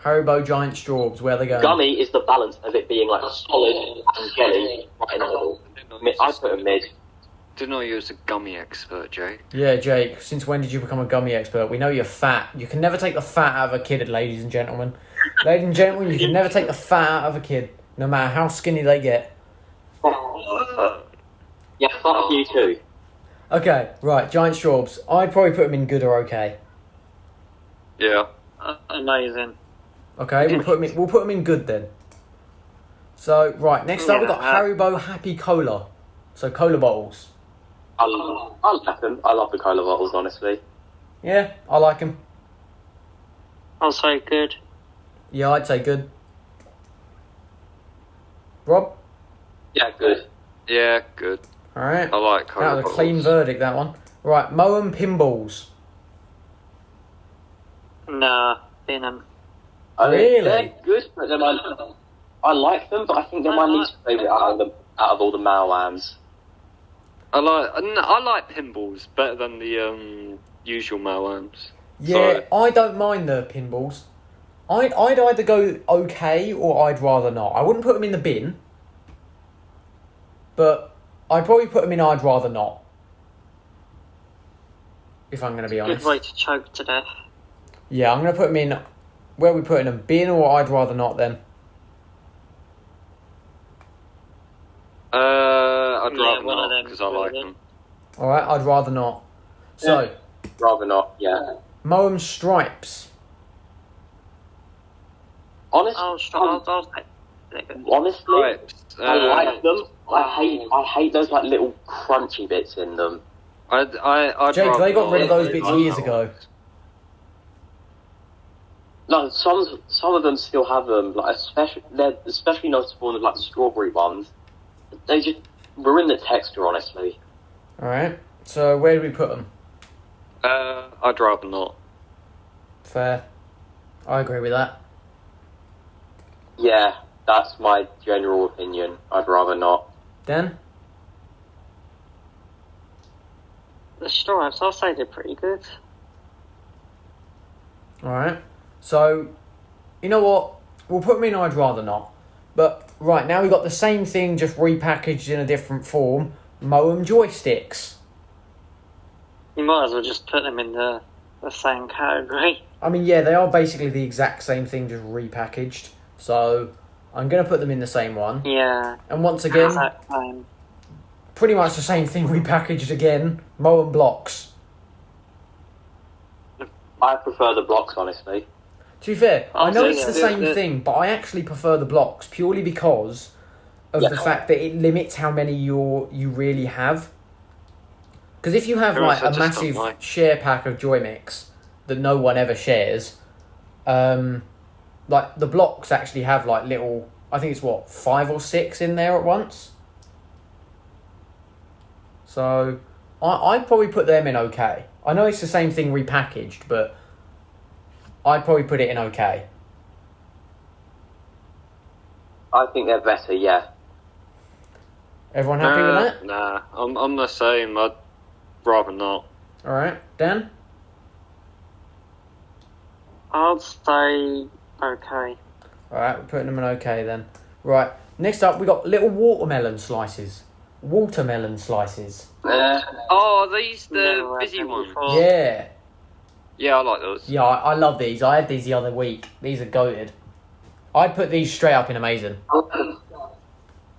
[SPEAKER 1] Haribo Giant Straws, where are they going?
[SPEAKER 3] Gummy is the balance of it being solid and jelly right in the middle. I put a mid.
[SPEAKER 2] Didn't know you was a gummy expert, Jake.
[SPEAKER 1] Yeah, Jake, since when did you become a gummy expert? We know you're fat. You can never take the fat out of a kid, ladies and gentlemen. Ladies and gentlemen, you can never take the fat out of a kid, no matter how skinny they get.
[SPEAKER 3] Yeah, fuck you too.
[SPEAKER 1] Okay, right, Giant Straws. I'd probably put them in good or okay.
[SPEAKER 2] Yeah.
[SPEAKER 4] Amazing.
[SPEAKER 1] Okay, we'll put them in good then. So, right, next up we've got Haribo Happy Cola. So, cola bottles.
[SPEAKER 3] I like them. I love the cola bottles, honestly.
[SPEAKER 1] Yeah, I like them.
[SPEAKER 4] I'll say good.
[SPEAKER 1] Yeah, I'd say good. Rob?
[SPEAKER 3] Yeah, good.
[SPEAKER 2] Yeah, good.
[SPEAKER 1] Alright.
[SPEAKER 2] I like cola
[SPEAKER 1] That was a clean verdict, that one. Right, Moron Pinballs.
[SPEAKER 4] Nah, bin 'em.
[SPEAKER 1] Really?
[SPEAKER 3] They're good, but I like them, but I think they're my least favourite out of all the Malams.
[SPEAKER 2] I like pinballs better than the usual Malams.
[SPEAKER 1] Yeah, I don't mind the pinballs. I'd either go okay or I'd rather not. I wouldn't put them in the bin, but I'd probably put them in I'd rather not. If I'm going to be honest.
[SPEAKER 4] Good way to choke to death.
[SPEAKER 1] Yeah, I'm going to put them in... Where are we putting them? Bin or I'd rather not then?
[SPEAKER 2] I'd
[SPEAKER 4] Yeah,
[SPEAKER 2] rather
[SPEAKER 4] one of
[SPEAKER 2] not
[SPEAKER 4] them
[SPEAKER 2] because I like
[SPEAKER 4] really.
[SPEAKER 2] them.
[SPEAKER 1] Alright, I'd rather not. So,
[SPEAKER 3] Rather not, yeah.
[SPEAKER 1] Moam Stripes.
[SPEAKER 3] Honestly,
[SPEAKER 4] I'll say they're good.
[SPEAKER 3] honestly,
[SPEAKER 2] Right.
[SPEAKER 3] I like them. I hate those little crunchy bits in them.
[SPEAKER 2] I'd
[SPEAKER 1] Jake,
[SPEAKER 2] rather
[SPEAKER 1] they got rid of
[SPEAKER 2] not.
[SPEAKER 1] those bits years ago.
[SPEAKER 3] No, some of them still have them. They're especially noticeable in the strawberry ones. They just ruin the texture, honestly.
[SPEAKER 1] Alright, so where do we put them?
[SPEAKER 2] I'd rather not.
[SPEAKER 1] Fair. I agree with that.
[SPEAKER 3] Yeah, that's my general opinion. I'd rather not.
[SPEAKER 1] Dan?
[SPEAKER 4] The stripes, I'll say they're pretty good.
[SPEAKER 1] Alright. So, you know what? We'll put them in I'd rather not. But, right, now we've got the same thing, just repackaged in a different form. Moam Joysticks.
[SPEAKER 4] You might as well just put them in the same category.
[SPEAKER 1] I mean, yeah, they are basically the exact same thing, just repackaged. So, I'm going to put them in the same one.
[SPEAKER 4] Yeah.
[SPEAKER 1] And once again,
[SPEAKER 4] Exact same.
[SPEAKER 1] pretty much the same thing repackaged again. Moam Blocks.
[SPEAKER 3] I prefer the blocks, honestly.
[SPEAKER 1] To be fair, I know
[SPEAKER 4] yeah,
[SPEAKER 1] it's the
[SPEAKER 4] yeah,
[SPEAKER 1] same
[SPEAKER 4] yeah.
[SPEAKER 1] thing, but I actually prefer the blocks purely because of the fact that it limits how many you really have. Because if you have
[SPEAKER 2] Or else I
[SPEAKER 1] a
[SPEAKER 2] just don't
[SPEAKER 1] massive
[SPEAKER 2] like.
[SPEAKER 1] share pack of Joy Mix that no one ever shares, the blocks actually have little, I think it's 5 or 6 in there at once. So I'd probably put them in okay. I know it's the same thing repackaged, but I'd probably put it in okay.
[SPEAKER 3] I think they're better, yeah.
[SPEAKER 1] Everyone happy with that?
[SPEAKER 2] Nah, I'm the same. I'd rather not.
[SPEAKER 1] Alright, Dan?
[SPEAKER 4] I'll say okay.
[SPEAKER 1] Alright, we're putting them in okay then. Right, next up we got little watermelon slices. Watermelon slices.
[SPEAKER 2] Oh, these
[SPEAKER 4] Never
[SPEAKER 2] the
[SPEAKER 4] had
[SPEAKER 2] busy
[SPEAKER 4] them
[SPEAKER 2] ones.
[SPEAKER 4] before.
[SPEAKER 1] Yeah.
[SPEAKER 2] Yeah, I like those.
[SPEAKER 1] Yeah, I love these. I had these the other week. These are goated. I'd put these straight up in amazing.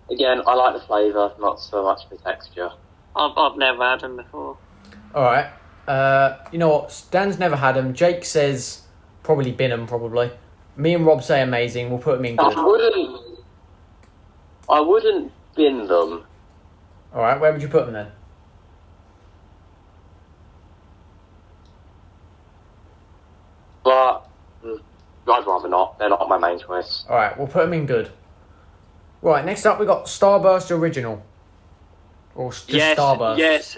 [SPEAKER 3] Again, I like the flavour, not so much the texture.
[SPEAKER 4] I've never had them before.
[SPEAKER 1] Alright. You know what? Dan's never had them. Jake says probably bin them, probably. Me and Rob say amazing. We'll put them in good.
[SPEAKER 3] I wouldn't bin them.
[SPEAKER 1] Alright, where would you put them then?
[SPEAKER 3] But I'd rather not. They're not my main choice.
[SPEAKER 1] Alright, we'll put them in good. Right, next up we got Starburst Original. Or just
[SPEAKER 2] Yes,
[SPEAKER 1] Starburst?
[SPEAKER 2] yes.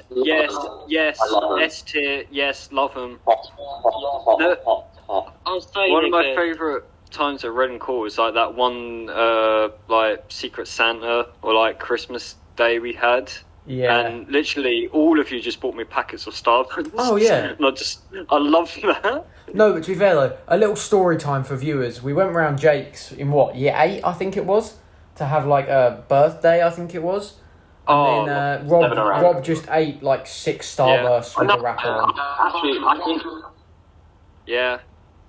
[SPEAKER 3] I love 'em.
[SPEAKER 2] S tier, yes, love them.
[SPEAKER 3] Hot.
[SPEAKER 4] I'll say
[SPEAKER 2] One of my
[SPEAKER 4] they're good.
[SPEAKER 2] favourite times at Red and Court was like that one, like Secret Santa or like Christmas Day we had.
[SPEAKER 1] Yeah.
[SPEAKER 2] And literally all of you just bought me packets of Starburst.
[SPEAKER 1] Oh, yeah.
[SPEAKER 2] And I love that.
[SPEAKER 1] No, but to be fair though, a little story time for viewers. We went round Jake's in year 8, I think it was, to have like a birthday, I think it was. And then Rob just ate like 6 Starbursts with the wrapper on.
[SPEAKER 3] Actually, I think
[SPEAKER 2] Yeah,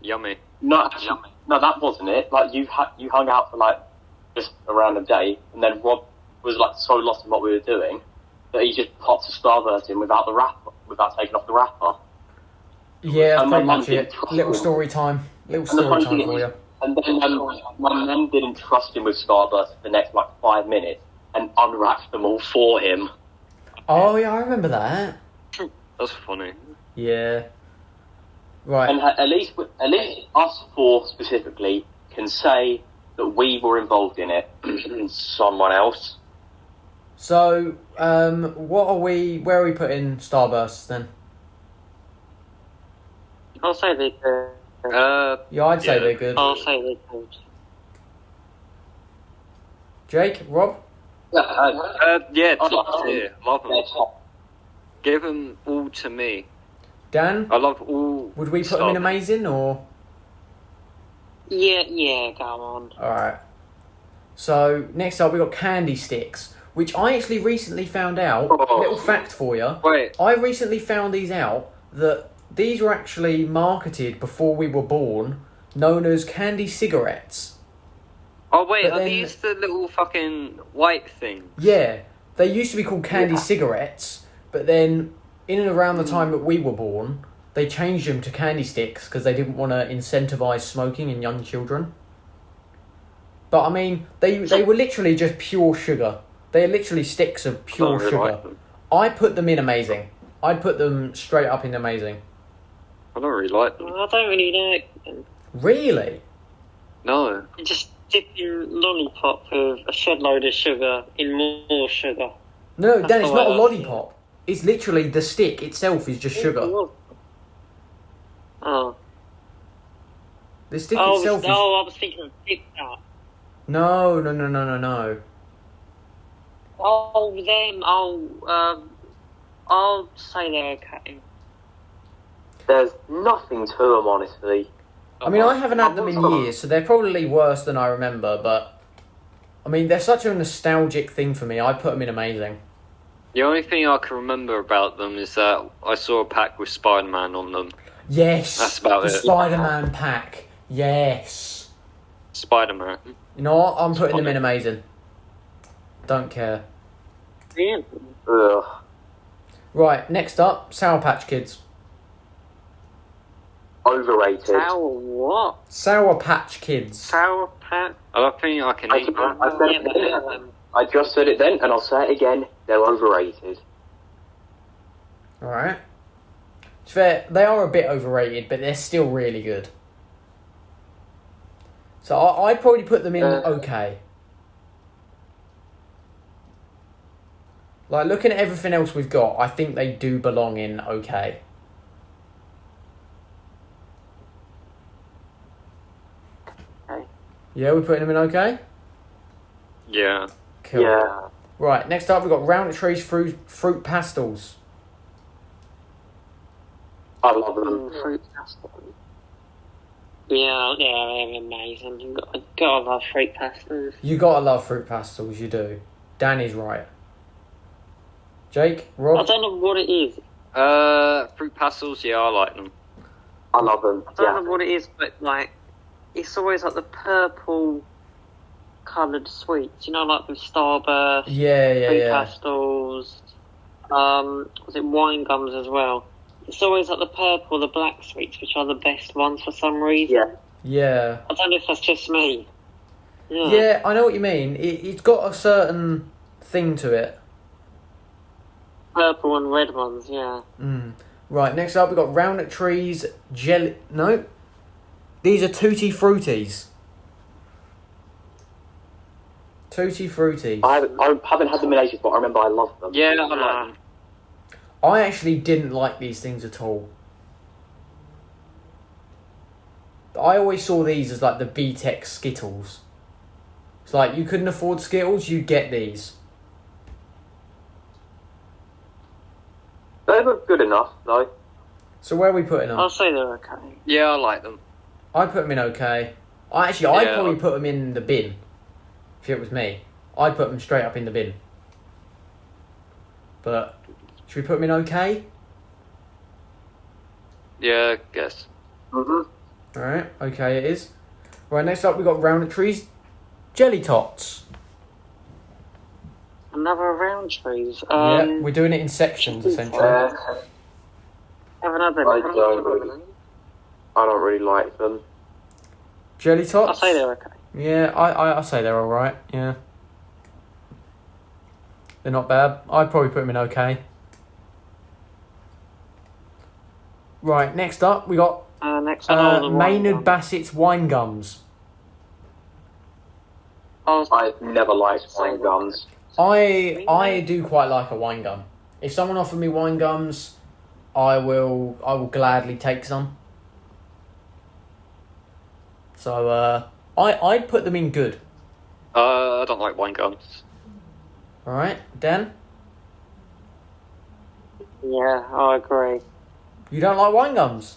[SPEAKER 2] yummy.
[SPEAKER 3] no, that wasn't it. Like you hung out for like just around a day, and then Rob was like so lost in what we were doing that he just popped a Starburst in without taking off the wrapper.
[SPEAKER 1] Yeah,
[SPEAKER 3] And
[SPEAKER 1] pretty
[SPEAKER 3] my
[SPEAKER 1] much
[SPEAKER 3] mum
[SPEAKER 1] it.
[SPEAKER 3] didn't
[SPEAKER 1] Little
[SPEAKER 3] trust
[SPEAKER 1] story time. Little
[SPEAKER 3] And the
[SPEAKER 1] story
[SPEAKER 3] funny
[SPEAKER 1] time
[SPEAKER 3] thing
[SPEAKER 1] for
[SPEAKER 3] is-
[SPEAKER 1] you.
[SPEAKER 3] And then my mum didn't trust him with Starburst for the next like 5 minutes and unwrapped them all for him.
[SPEAKER 1] Oh yeah, I remember that.
[SPEAKER 2] That's funny.
[SPEAKER 1] Yeah. Right.
[SPEAKER 3] And at least us four specifically can say that we were involved in it. Someone else.
[SPEAKER 1] So, where are we putting Starbursts then?
[SPEAKER 4] I'll say they're good.
[SPEAKER 1] Yeah, I'd say
[SPEAKER 2] Yeah.
[SPEAKER 1] they're good.
[SPEAKER 4] I'll say they're good.
[SPEAKER 1] Jake, Rob?
[SPEAKER 3] Yeah,
[SPEAKER 2] Top tier. Love them.
[SPEAKER 3] they're top.
[SPEAKER 2] Give them all to me.
[SPEAKER 1] Dan?
[SPEAKER 2] I love all.
[SPEAKER 1] Would we put them in
[SPEAKER 2] Starburst.
[SPEAKER 1] amazing or?
[SPEAKER 4] Yeah, go on.
[SPEAKER 1] Alright. So, next up we got candy sticks, which I actually recently found out.
[SPEAKER 2] Oh.
[SPEAKER 1] Little fact for you.
[SPEAKER 2] Wait,
[SPEAKER 1] I recently found these out that these were actually marketed before we were born, known as candy cigarettes.
[SPEAKER 2] oh wait,
[SPEAKER 1] But
[SPEAKER 2] are
[SPEAKER 1] then-
[SPEAKER 2] these the little fucking white things?
[SPEAKER 1] Yeah, they used to be called candy
[SPEAKER 3] Yeah.
[SPEAKER 1] cigarettes, but then in and around the time that we were born, they changed them to candy sticks because they didn't want to incentivise smoking in young children. But I mean, they were literally just pure sugar. They're literally sticks of
[SPEAKER 2] I
[SPEAKER 1] pure
[SPEAKER 2] don't really
[SPEAKER 1] sugar.
[SPEAKER 2] like them.
[SPEAKER 1] I put them in amazing. I'd put them straight up in amazing.
[SPEAKER 2] I don't really like them.
[SPEAKER 4] I don't really like them.
[SPEAKER 1] Really?
[SPEAKER 2] No.
[SPEAKER 4] You just dip your lollipop with a shed load of sugar in more sugar.
[SPEAKER 1] No,
[SPEAKER 4] That's
[SPEAKER 1] Dan, it's
[SPEAKER 4] the
[SPEAKER 1] not a
[SPEAKER 4] way I
[SPEAKER 1] lollipop. It's literally the stick itself is just sugar.
[SPEAKER 4] Oh.
[SPEAKER 1] The stick
[SPEAKER 4] I
[SPEAKER 1] itself is...
[SPEAKER 4] was thinking of Dip Nut.
[SPEAKER 1] No.
[SPEAKER 4] Oh, them. I'll say they're okay.
[SPEAKER 3] There's nothing to them, honestly.
[SPEAKER 1] I mean, I haven't had them in years, so they're probably worse than I remember, but... I mean, they're such a nostalgic thing for me. I put them in amazing.
[SPEAKER 2] The only thing I can remember about them is that I saw a pack with Spider-Man on them.
[SPEAKER 1] Yes!
[SPEAKER 2] That's about
[SPEAKER 1] the
[SPEAKER 2] it.
[SPEAKER 1] Spider-Man pack. Yes!
[SPEAKER 2] Spider-Man.
[SPEAKER 1] You know what? I'm putting them in amazing. Don't care.
[SPEAKER 4] Yeah.
[SPEAKER 3] Ugh.
[SPEAKER 1] Right, next up, Sour Patch Kids.
[SPEAKER 3] Overrated.
[SPEAKER 4] Sour what?
[SPEAKER 1] Sour Patch Kids.
[SPEAKER 4] Sour Patch?
[SPEAKER 2] I don't think I can eat them.
[SPEAKER 3] I said it then. I just said it then, and I'll say it again. They're overrated.
[SPEAKER 1] Alright. It's fair, they are a bit overrated, but they're still really good. So I'd probably put them in okay. Like, looking at everything else we've got, I think they do belong in okay.
[SPEAKER 4] Okay.
[SPEAKER 1] Yeah, we're putting them in okay?
[SPEAKER 2] Yeah.
[SPEAKER 1] Cool.
[SPEAKER 3] Yeah.
[SPEAKER 1] Right, next up we've got Roundtree's fruit pastels.
[SPEAKER 3] I love them.
[SPEAKER 4] Fruit pastels. Yeah, they're amazing. You've gotta love fruit pastels.
[SPEAKER 1] You gotta love fruit pastels, you do. Danny's right. Jake? Rob?
[SPEAKER 4] I don't know what it is.
[SPEAKER 2] Fruit pastels, yeah, I like them.
[SPEAKER 3] I love them.
[SPEAKER 4] I don't
[SPEAKER 3] Yeah.
[SPEAKER 4] know what it is, but like, it's always like the purple coloured sweets. You know, like with Starburst, fruit
[SPEAKER 1] Yeah.
[SPEAKER 4] pastels. Was it wine gums as well? It's always like the purple, the black sweets, which are the best ones for some reason.
[SPEAKER 3] Yeah.
[SPEAKER 1] Yeah.
[SPEAKER 4] I don't know if that's just me.
[SPEAKER 1] Yeah, I know what you mean. It's got a certain thing to it.
[SPEAKER 4] Purple and red ones, yeah.
[SPEAKER 1] Right, next up we've got Roundtree's jelly... No. These are Tutti Fruities. Tutti Frutti.
[SPEAKER 3] I haven't had them in ages, but I remember I loved them.
[SPEAKER 2] Yeah, I like them.
[SPEAKER 1] I actually didn't like these things at all. I always saw these as like the BTEC Skittles. It's like you couldn't afford Skittles, you get these.
[SPEAKER 3] They were good enough, though.
[SPEAKER 1] So where are we putting them?
[SPEAKER 4] I'll say they're okay.
[SPEAKER 2] Yeah, I like them.
[SPEAKER 1] I'd put them in okay. I'd probably put them in the bin. If it was me, I'd put them straight up in the bin. But should we put them in okay?
[SPEAKER 2] Yeah, I guess.
[SPEAKER 3] Mhm.
[SPEAKER 1] All right, okay it is. Right, next up we got Roundtree's Jelly Tots.
[SPEAKER 4] Another round trees.
[SPEAKER 1] Yeah, we're doing it in sections essentially.
[SPEAKER 4] Have another.
[SPEAKER 3] I don't really like them.
[SPEAKER 1] Jelly Tots.
[SPEAKER 4] I'll say they're okay.
[SPEAKER 1] Yeah, I say they're all right. Yeah, they're not bad. I'd probably put them in okay. Right, next up we got
[SPEAKER 4] Next one, the
[SPEAKER 1] Maynard
[SPEAKER 4] wine
[SPEAKER 1] Bassett's wine gums.
[SPEAKER 4] gum.
[SPEAKER 3] I've never liked wine gums.
[SPEAKER 1] I do quite like a wine gum. If someone offered me wine gums, I will gladly take some. So I'd put them in good.
[SPEAKER 2] I don't like wine gums.
[SPEAKER 1] All right, Dan.
[SPEAKER 4] Yeah, I agree.
[SPEAKER 1] You don't like wine gums?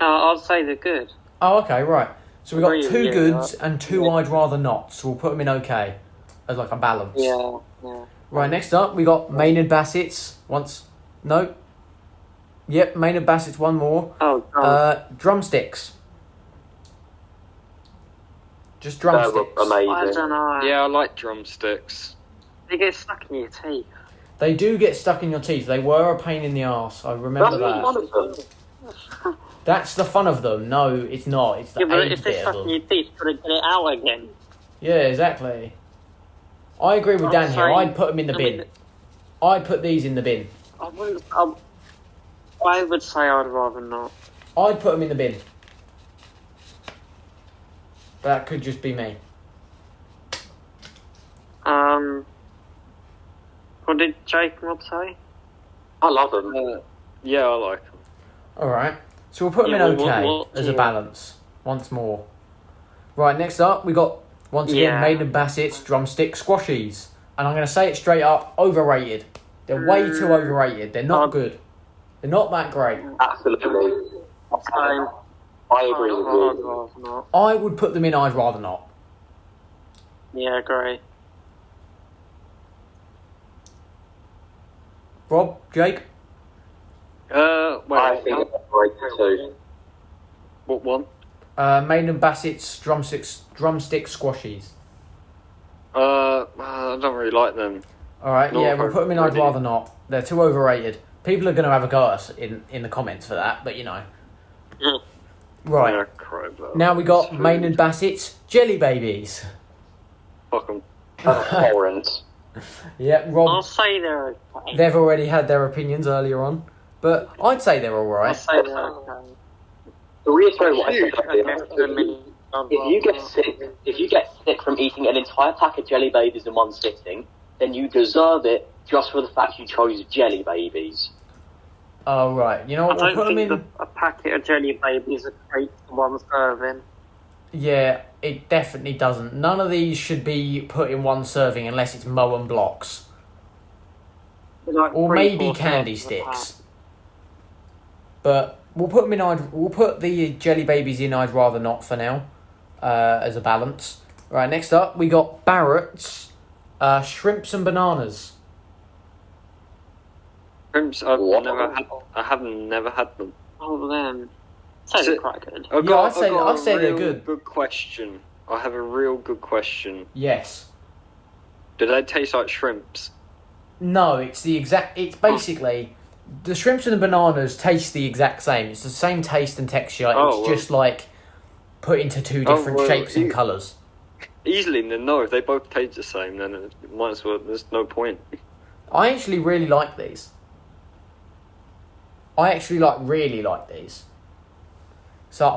[SPEAKER 4] I'll say they're good.
[SPEAKER 1] Oh, okay, right. So we got
[SPEAKER 4] Agree,
[SPEAKER 1] 2
[SPEAKER 4] yeah,
[SPEAKER 1] goods
[SPEAKER 4] yeah.
[SPEAKER 1] and 2 I'd rather not. So we'll put them in okay, as like a balance.
[SPEAKER 4] Yeah.
[SPEAKER 1] Right, next up we got Maynard Bassett's. Yep, Maynard Bassett's one more.
[SPEAKER 4] Oh, God.
[SPEAKER 1] Drumsticks. Just
[SPEAKER 3] They were
[SPEAKER 1] drumsticks.
[SPEAKER 4] I
[SPEAKER 3] amazing.
[SPEAKER 4] don't know.
[SPEAKER 2] Yeah, I like drumsticks.
[SPEAKER 4] They get stuck in your teeth.
[SPEAKER 1] They do get stuck in your teeth. They were a pain in the arse. I remember
[SPEAKER 3] That's one
[SPEAKER 1] that.
[SPEAKER 3] of them.
[SPEAKER 1] That's the fun of them. No, it's not. It's the
[SPEAKER 4] Yeah, but
[SPEAKER 1] age
[SPEAKER 4] if they're
[SPEAKER 1] bit
[SPEAKER 4] stuck
[SPEAKER 1] of
[SPEAKER 4] in
[SPEAKER 1] them.
[SPEAKER 4] your teeth, you've got to get it out again.
[SPEAKER 1] Yeah, exactly. I agree with
[SPEAKER 4] I'm
[SPEAKER 1] Dan here.
[SPEAKER 4] sorry.
[SPEAKER 1] I'd put them in the
[SPEAKER 4] I
[SPEAKER 1] bin.
[SPEAKER 4] mean-
[SPEAKER 1] I'd put these in the bin.
[SPEAKER 4] I would say I'd rather not.
[SPEAKER 1] I'd put them in the bin. But that could just be me.
[SPEAKER 4] What did Jacob say?
[SPEAKER 3] I love them.
[SPEAKER 2] Yeah, I like them.
[SPEAKER 1] Alright. So we'll put them
[SPEAKER 4] Yeah,
[SPEAKER 1] in
[SPEAKER 4] what-
[SPEAKER 1] okay
[SPEAKER 4] what
[SPEAKER 1] as a
[SPEAKER 4] tier?
[SPEAKER 1] balance. Once more. Right, next up we got, once again,
[SPEAKER 4] Yeah.
[SPEAKER 1] Maynard Bassett's drumstick squashies. And I'm going to say it straight up, overrated. They're way too overrated. They're not good. They're not that great.
[SPEAKER 3] Absolutely.
[SPEAKER 4] Same.
[SPEAKER 3] I agree with
[SPEAKER 4] I'd
[SPEAKER 3] you.
[SPEAKER 4] rather not.
[SPEAKER 1] I would put them in, I'd rather not.
[SPEAKER 4] Yeah, agree.
[SPEAKER 1] Rob, Jake?
[SPEAKER 3] I
[SPEAKER 2] Wait,
[SPEAKER 3] think it's great too.
[SPEAKER 2] what one?
[SPEAKER 1] Maynard Bassett's drumstick squashies.
[SPEAKER 2] I don't really like them.
[SPEAKER 1] Alright,
[SPEAKER 2] No,
[SPEAKER 1] yeah, we'll put them in, I'd
[SPEAKER 2] really.
[SPEAKER 1] rather not. They're too overrated. People are going to have a go at us in the comments for that, but you know. Right,
[SPEAKER 2] Yeah, crap.
[SPEAKER 1] now we got Maynard Bassett's jelly babies.
[SPEAKER 2] Fuck 'em.
[SPEAKER 3] Abhorrent.
[SPEAKER 1] Yeah,
[SPEAKER 4] I'll
[SPEAKER 1] Rob,
[SPEAKER 4] say they're okay.
[SPEAKER 1] they've already had their opinions earlier on, but I'd say they're
[SPEAKER 4] I'll
[SPEAKER 1] alright.
[SPEAKER 4] say they're okay.
[SPEAKER 3] To reiterate what I said
[SPEAKER 4] I guess
[SPEAKER 3] earlier,
[SPEAKER 4] they're mini-
[SPEAKER 3] if you get sick from eating an entire pack of jelly babies in one sitting, then you deserve it just for the fact you chose jelly babies.
[SPEAKER 1] Oh, right. You know
[SPEAKER 4] I
[SPEAKER 1] what, we'll
[SPEAKER 4] don't
[SPEAKER 1] put them
[SPEAKER 4] think
[SPEAKER 1] in...
[SPEAKER 4] a packet of jelly babies equates to one serving.
[SPEAKER 1] Yeah, it definitely doesn't. None of these should be put in one serving unless it's Moron blocks.
[SPEAKER 4] They're like
[SPEAKER 1] Or
[SPEAKER 4] 3-4
[SPEAKER 1] maybe candy
[SPEAKER 4] servings of that.
[SPEAKER 1] sticks. But we'll put them in. We'll put the jelly babies in. I'd rather not for now, as a balance. Right. Next up, we got Barrett's shrimps and bananas.
[SPEAKER 2] Shrimps, I have never had them.
[SPEAKER 4] Oh, then. Say
[SPEAKER 2] So-
[SPEAKER 4] they're quite good.
[SPEAKER 2] I've
[SPEAKER 1] Yeah,
[SPEAKER 2] got,
[SPEAKER 1] I'd say-
[SPEAKER 2] I've got
[SPEAKER 1] I'd
[SPEAKER 2] a
[SPEAKER 1] say they're
[SPEAKER 2] real
[SPEAKER 1] good.
[SPEAKER 2] Good question. I have a real good question.
[SPEAKER 1] Yes.
[SPEAKER 2] Do they taste like shrimps?
[SPEAKER 1] No, it's the exact. It's basically the shrimps and the bananas taste the exact same. It's the same taste and texture.
[SPEAKER 2] Oh,
[SPEAKER 1] It's
[SPEAKER 2] well.
[SPEAKER 1] just like put into 2 different
[SPEAKER 2] well,
[SPEAKER 1] shapes and
[SPEAKER 2] you-
[SPEAKER 1] colours.
[SPEAKER 2] Easily, then no. If they both taste the same, then it might as well. There's no point.
[SPEAKER 1] I actually really like these. Really like these. So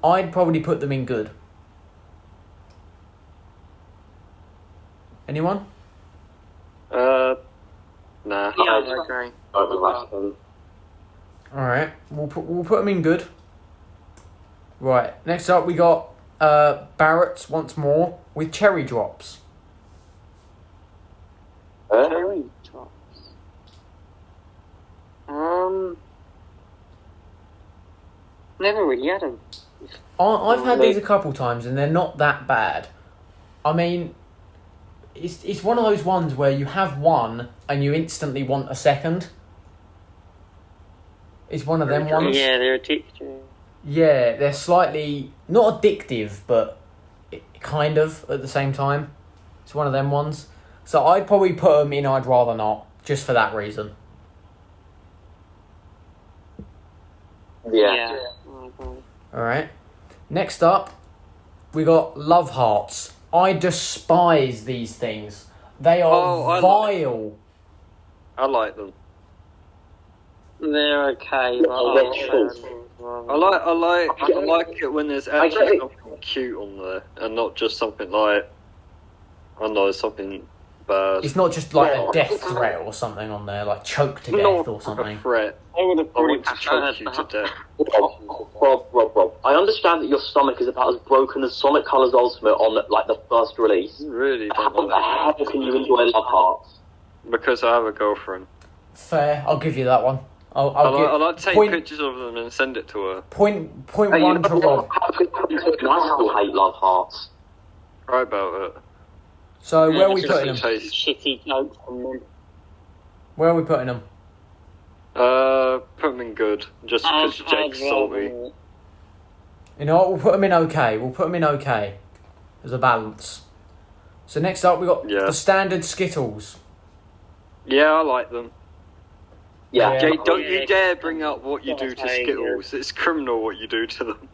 [SPEAKER 1] I'd probably put them in good. Anyone?
[SPEAKER 2] Nah.
[SPEAKER 4] Yeah, I agree.
[SPEAKER 1] Alright, we'll put them in good. Right, next up we got Barrett's once more with cherry drops.
[SPEAKER 4] Cherry drops. Never really had them.
[SPEAKER 1] I've had these a couple times and they're not that bad. I mean, it's one of those ones where you have one and you instantly want a second. It's one of them ones.
[SPEAKER 4] Yeah, they're addictive.
[SPEAKER 1] Yeah, they're slightly not addictive, but kind of at the same time. It's one of them ones. So I'd probably put them in I'd rather not, just for that reason.
[SPEAKER 3] Yeah.
[SPEAKER 1] Alright. Next up, we got Love Hearts. I despise these things. They are vile.
[SPEAKER 2] I like them.
[SPEAKER 4] They're okay. But
[SPEAKER 2] I like it when there's actually something cute on there and not just something like, I don't know, something bad.
[SPEAKER 1] It's not just like a death threat or something on there, like choke to death or something.
[SPEAKER 2] A threat.
[SPEAKER 4] I would have
[SPEAKER 2] I want to choke you to death.
[SPEAKER 3] Rob. I understand that your stomach is about as broken as Sonic Colors Ultimate on like the first release.
[SPEAKER 2] Really don't
[SPEAKER 3] How
[SPEAKER 2] like
[SPEAKER 3] can you enjoy Love Hearts?
[SPEAKER 2] it. Because I have a girlfriend.
[SPEAKER 1] Fair, I'll give you that one.
[SPEAKER 2] I like to take pictures of them and send it to her.
[SPEAKER 1] Point one to Rob.
[SPEAKER 3] I still hate Love Hearts.
[SPEAKER 2] Right about it.
[SPEAKER 1] So where are we putting them?
[SPEAKER 4] Shitty jokes on them.
[SPEAKER 1] Where are we putting them?
[SPEAKER 2] Put them in good, just because Jake's salty.
[SPEAKER 1] You know what? We'll put them in okay. We'll put them in okay. As a balance. So next up we got the standard Skittles.
[SPEAKER 2] Yeah, I like them.
[SPEAKER 3] Yeah.
[SPEAKER 2] Jake, don't you dare bring up what you do to Skittles. It's criminal what you do to them.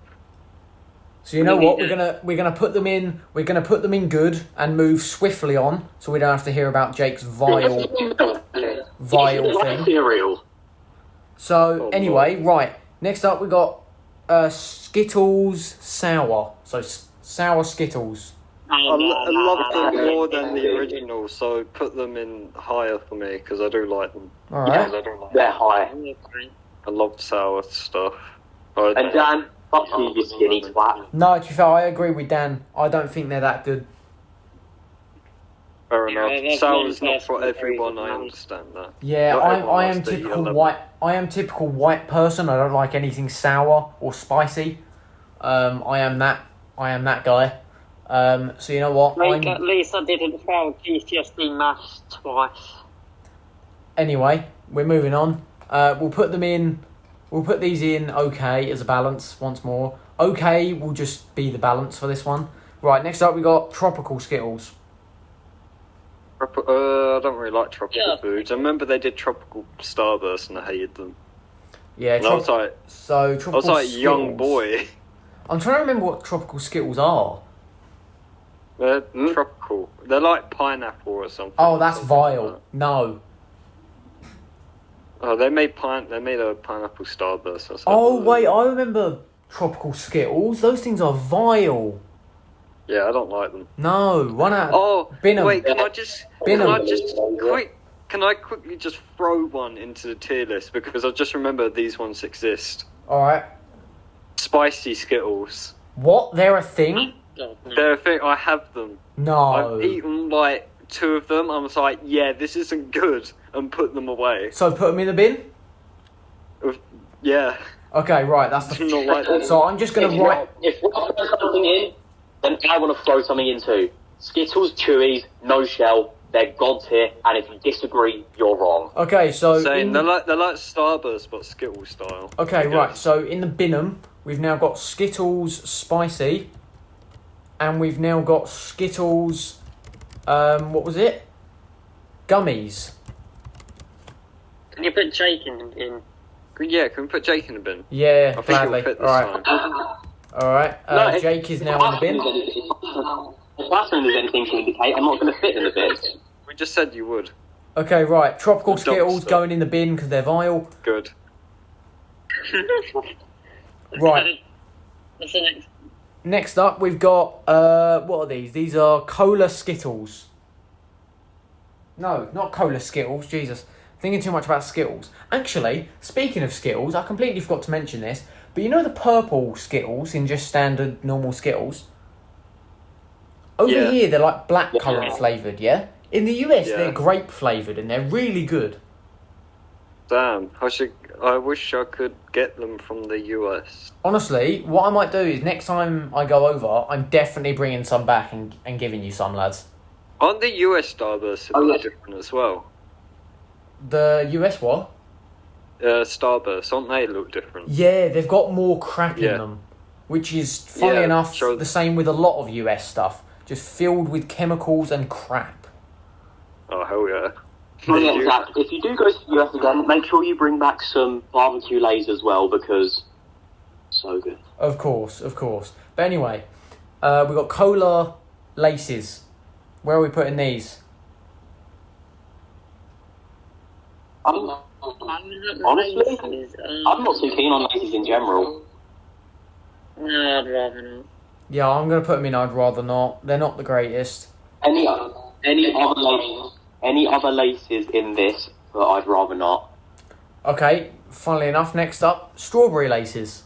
[SPEAKER 1] So you know what? We're gonna put them in. We're gonna put them in good and move swiftly on, so we don't have to hear about Jake's vile thing.
[SPEAKER 3] Cereal.
[SPEAKER 1] So anyway, right. Next up we got Skittles sour. So sour Skittles.
[SPEAKER 2] I love them more than the original, so put them in higher for me because I do like them.
[SPEAKER 1] All right.
[SPEAKER 3] Yeah, they're high.
[SPEAKER 2] I love sour stuff.
[SPEAKER 3] And Dan, fuck you skinny twat.
[SPEAKER 1] No, to be fair, I agree with Dan. I don't think they're that good.
[SPEAKER 2] Fair enough. Sour's not for everyone. I understand that.
[SPEAKER 1] Yeah, I am typical white. I am typical white person. I don't like anything sour or spicy. I am that guy. So you know what?
[SPEAKER 4] At least I didn't fail GCSE maths twice.
[SPEAKER 1] Anyway, we're moving on. We'll put them in. We'll put these in okay as a balance once more. Okay will just be the balance for this one. Right, next up we got tropical Skittles.
[SPEAKER 2] I don't really like tropical foods. I remember they did tropical Starburst and I hated them.
[SPEAKER 1] Yeah,
[SPEAKER 2] I was like,
[SPEAKER 1] tropical
[SPEAKER 2] I was like a
[SPEAKER 1] Skittles.
[SPEAKER 2] young boy.
[SPEAKER 1] I'm trying to remember what tropical Skittles are.
[SPEAKER 2] They're tropical. They're like pineapple or something.
[SPEAKER 1] Oh, that's vile. No.
[SPEAKER 2] Oh, they made a pineapple Starburst or something.
[SPEAKER 1] Oh wait, I remember tropical Skittles. Those things are vile.
[SPEAKER 2] Yeah, I don't like them.
[SPEAKER 1] No, one out.
[SPEAKER 2] Oh,
[SPEAKER 1] bin 'em.
[SPEAKER 2] wait, can I quickly just throw one into the tier list because I just remember these ones exist.
[SPEAKER 1] All right.
[SPEAKER 2] Spicy Skittles.
[SPEAKER 1] What? They're a thing?
[SPEAKER 2] They're a thing. I have them.
[SPEAKER 1] No.
[SPEAKER 2] I've eaten like 2 of them. I was like, yeah, this isn't good, and put them away.
[SPEAKER 1] So put them in the bin?
[SPEAKER 2] Yeah.
[SPEAKER 1] Okay, right. That's the.
[SPEAKER 2] Not like that.
[SPEAKER 1] So I'm just gonna write.
[SPEAKER 3] If we throw something in, then I want to throw something in too. Skittles, Chewies, no shell. They're god tier, and if you disagree, you're wrong.
[SPEAKER 1] Okay, so
[SPEAKER 2] they're like Starburst but Skittles style.
[SPEAKER 1] Okay, right. So in the binum, we've now got Skittles spicy, and we've now got Skittles. What was it? Gummies.
[SPEAKER 4] Can you put Jake in?
[SPEAKER 2] Yeah, can we put Jake in the bin?
[SPEAKER 1] Yeah,
[SPEAKER 2] I think
[SPEAKER 1] gladly.
[SPEAKER 2] it'll fit this
[SPEAKER 1] All right.
[SPEAKER 2] time.
[SPEAKER 1] All right. Jake is now in the bin.
[SPEAKER 3] If bathroom there's anything to indicate, I'm not going to fit in the bin.
[SPEAKER 2] We just said you would.
[SPEAKER 1] Okay, right. Tropical Skittles
[SPEAKER 2] Dumpster.
[SPEAKER 1] going in the bin because they're vile.
[SPEAKER 2] Good.
[SPEAKER 1] Right.
[SPEAKER 4] What's the next?
[SPEAKER 1] Next up, we've got what are these? These are Cola Skittles. No, not cola Skittles. Jesus, thinking too much about Skittles. Actually, speaking of Skittles, I completely forgot to mention this. But you know the purple Skittles in just standard normal Skittles. Over here, they're like blackcurrant flavoured, yeah? In the US, they're grape flavoured and they're really good.
[SPEAKER 2] Damn, I wish I could get them from the US.
[SPEAKER 1] Honestly, what I might do is next time I go over, I'm definitely bringing some back and giving you some, lads.
[SPEAKER 2] Aren't the US Starbursts a bit different as well?
[SPEAKER 1] The US what?
[SPEAKER 2] Starbursts, aren't they look different?
[SPEAKER 1] Yeah, they've got more crap in them. Which is, funny enough, the same with a lot of US stuff. Just filled with chemicals and crap.
[SPEAKER 2] Oh, hell yeah.
[SPEAKER 3] Oh, yeah, exactly. If you do go to the US again, make sure you bring back some barbecue lays as well, because so good.
[SPEAKER 1] Of course. But anyway, we've got cola laces. Where are we putting these?
[SPEAKER 3] Honestly, I'm not too keen on laces in general.
[SPEAKER 4] No, I'd rather not.
[SPEAKER 1] Yeah, I'm going to put them in I'd rather not. They're not the greatest.
[SPEAKER 3] Any other laces in this, but I'd rather not.
[SPEAKER 1] Okay, funnily enough, next up, strawberry laces.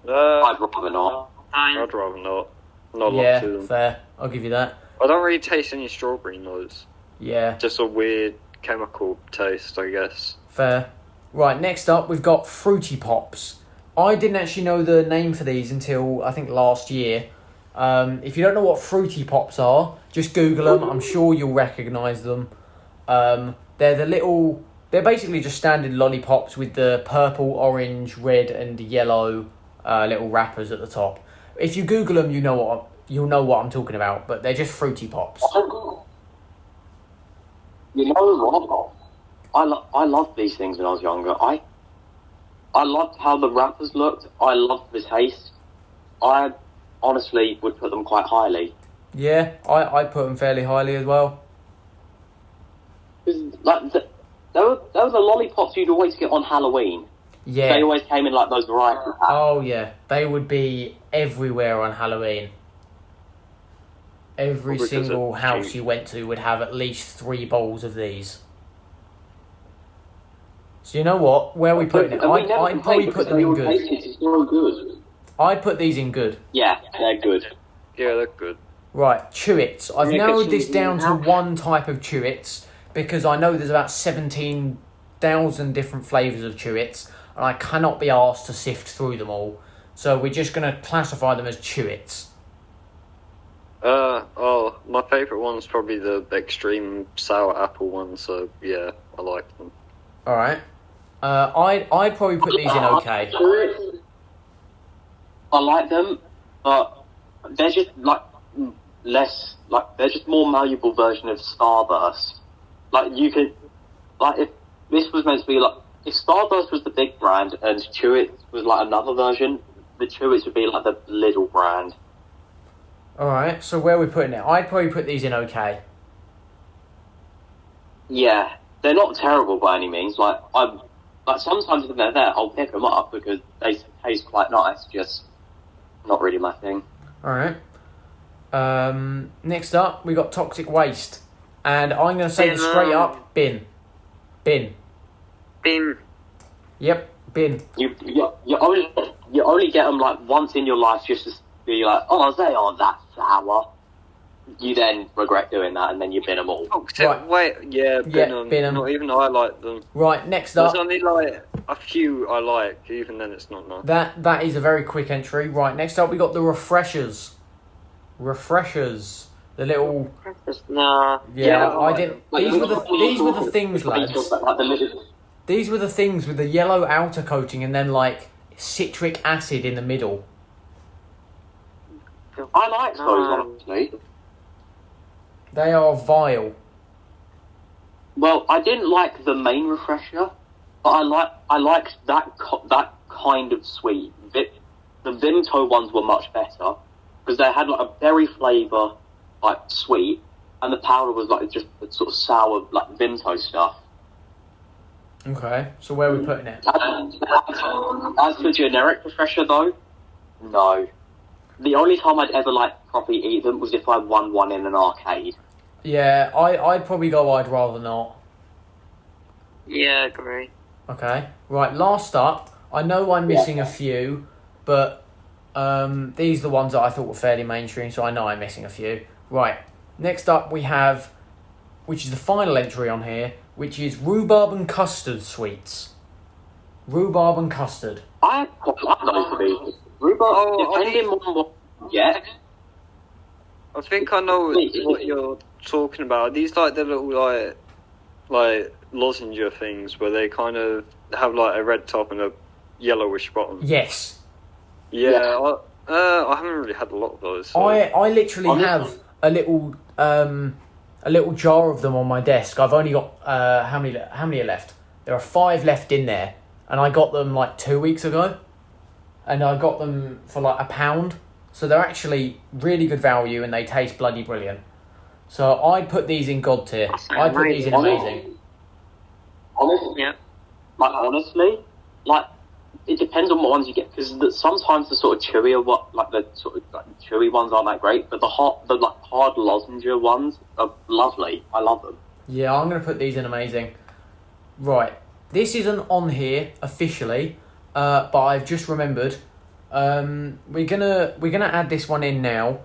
[SPEAKER 3] I'd rather not.
[SPEAKER 2] I'd rather not. Not a lot to them.
[SPEAKER 1] Fair. I'll give you that.
[SPEAKER 2] I don't really taste any strawberry in those.
[SPEAKER 1] Yeah.
[SPEAKER 2] Just a weird chemical taste, I guess.
[SPEAKER 1] Fair. Right, next up, we've got Fruity Pops. I didn't actually know the name for these until, I think, last year. If you don't know what Fruity Pops are, just Google them. I'm sure you'll recognise them. They're basically just standard lollipops with the purple, orange, red and yellow little wrappers at the top. If you Google them, you'll know what I'm talking about, but they're just Fruity Pops.
[SPEAKER 3] You know what? I loved these things when I was younger. I loved how the wrappers looked. I loved the taste. I honestly would put them quite highly.
[SPEAKER 1] Yeah, I put them fairly highly as well.
[SPEAKER 3] Like, there were the lollipops you'd always get on Halloween.
[SPEAKER 1] Yeah.
[SPEAKER 3] They always came in like those variety packs.
[SPEAKER 1] Oh yeah, they would be everywhere on Halloween. Every single house you went to would have at least 3 bowls of these. So you know what? Where are we putting it? I'd probably put them in good.
[SPEAKER 3] It's so good.
[SPEAKER 1] I'd put these in good.
[SPEAKER 3] Yeah, they're good.
[SPEAKER 2] Yeah, they're good.
[SPEAKER 1] Right, Chewits. I've narrowed this down to one type of Chewits because I know there's about 17,000 different flavours of Chewits and I cannot be asked to sift through them all. So we're just going to classify them as Chewits.
[SPEAKER 2] My favourite one's probably the extreme sour apple one, so yeah, I like them.
[SPEAKER 1] Alright. I'd probably put these in okay.
[SPEAKER 3] I like them, but they're just they're just more malleable version of Starburst. Like you could, if this was meant to be if Starburst was the big brand and Chewits was like another version, the Chewits would be like the little brand.
[SPEAKER 1] Alright, so where are we putting it? I'd probably put these in okay.
[SPEAKER 3] Yeah, they're not terrible by any means. Sometimes when they're there, I'll pick them up because they taste quite nice. Just not really my thing.
[SPEAKER 1] Alright. Next up, we got Toxic Waste. And I'm going to say this straight up, bin. Bin.
[SPEAKER 4] Bin.
[SPEAKER 1] Yep, bin.
[SPEAKER 3] You only get them once in your life just to be like, oh, they aren't that sour. You then regret doing that and then you bin them all.
[SPEAKER 2] Right. Wait, yeah, bin them. Not even I like them.
[SPEAKER 1] Right, next up.
[SPEAKER 2] There's only a few I like, even then it's not nice.
[SPEAKER 1] That is a very quick entry. Right, next up we got the Refreshers. Refreshers. The little...
[SPEAKER 4] Nah.
[SPEAKER 1] Yeah, I didn't... These were the things, lads. These were the things with the yellow outer coating and then, citric acid in the middle.
[SPEAKER 3] I like those, honestly.
[SPEAKER 1] They are vile.
[SPEAKER 3] Well, I didn't like the main Refresher, but I liked that kind of sweet. The Vimto ones were much better because they had a berry flavour, sweet, and the powder was just the sort of sour Vimto stuff.
[SPEAKER 1] Okay, so where are we putting it?
[SPEAKER 3] As for generic Refresher though, no. The only time I'd ever properly eat them was if I won one in an arcade.
[SPEAKER 1] Yeah, I'd probably go I'd rather not.
[SPEAKER 4] Yeah, agree.
[SPEAKER 1] Okay, right, last up, I know I'm missing a few, but these are the ones that I thought were fairly mainstream, so I know I'm missing a few. Right, next up we have, which is the final entry on here, which is rhubarb and custard sweets. Rhubarb and custard.
[SPEAKER 3] I like those to be. Rhubarb, depending on what you get.
[SPEAKER 2] I think I know what you're talking about. These like the little like lozenge things where they kind of have like a red top and a yellowish bottom.
[SPEAKER 1] Yes.
[SPEAKER 2] Yeah. I haven't really had a lot of those. So.
[SPEAKER 1] I literally have a little jar of them on my desk. I've only got how many are left? There are 5 left in there, and I got them like 2 weeks ago, and I got them for like £1. So they're actually really good value, and they taste bloody brilliant. So I'd put these in God tier. I'd put these in amazing.
[SPEAKER 3] Honestly, it depends on what ones you get, because sometimes the sort of chewier chewy ones aren't that great, but the hard lozenge ones are lovely. I love them.
[SPEAKER 1] Yeah, I'm gonna put these in amazing. Right, this isn't on here officially, but I've just remembered. We're gonna add this one in now.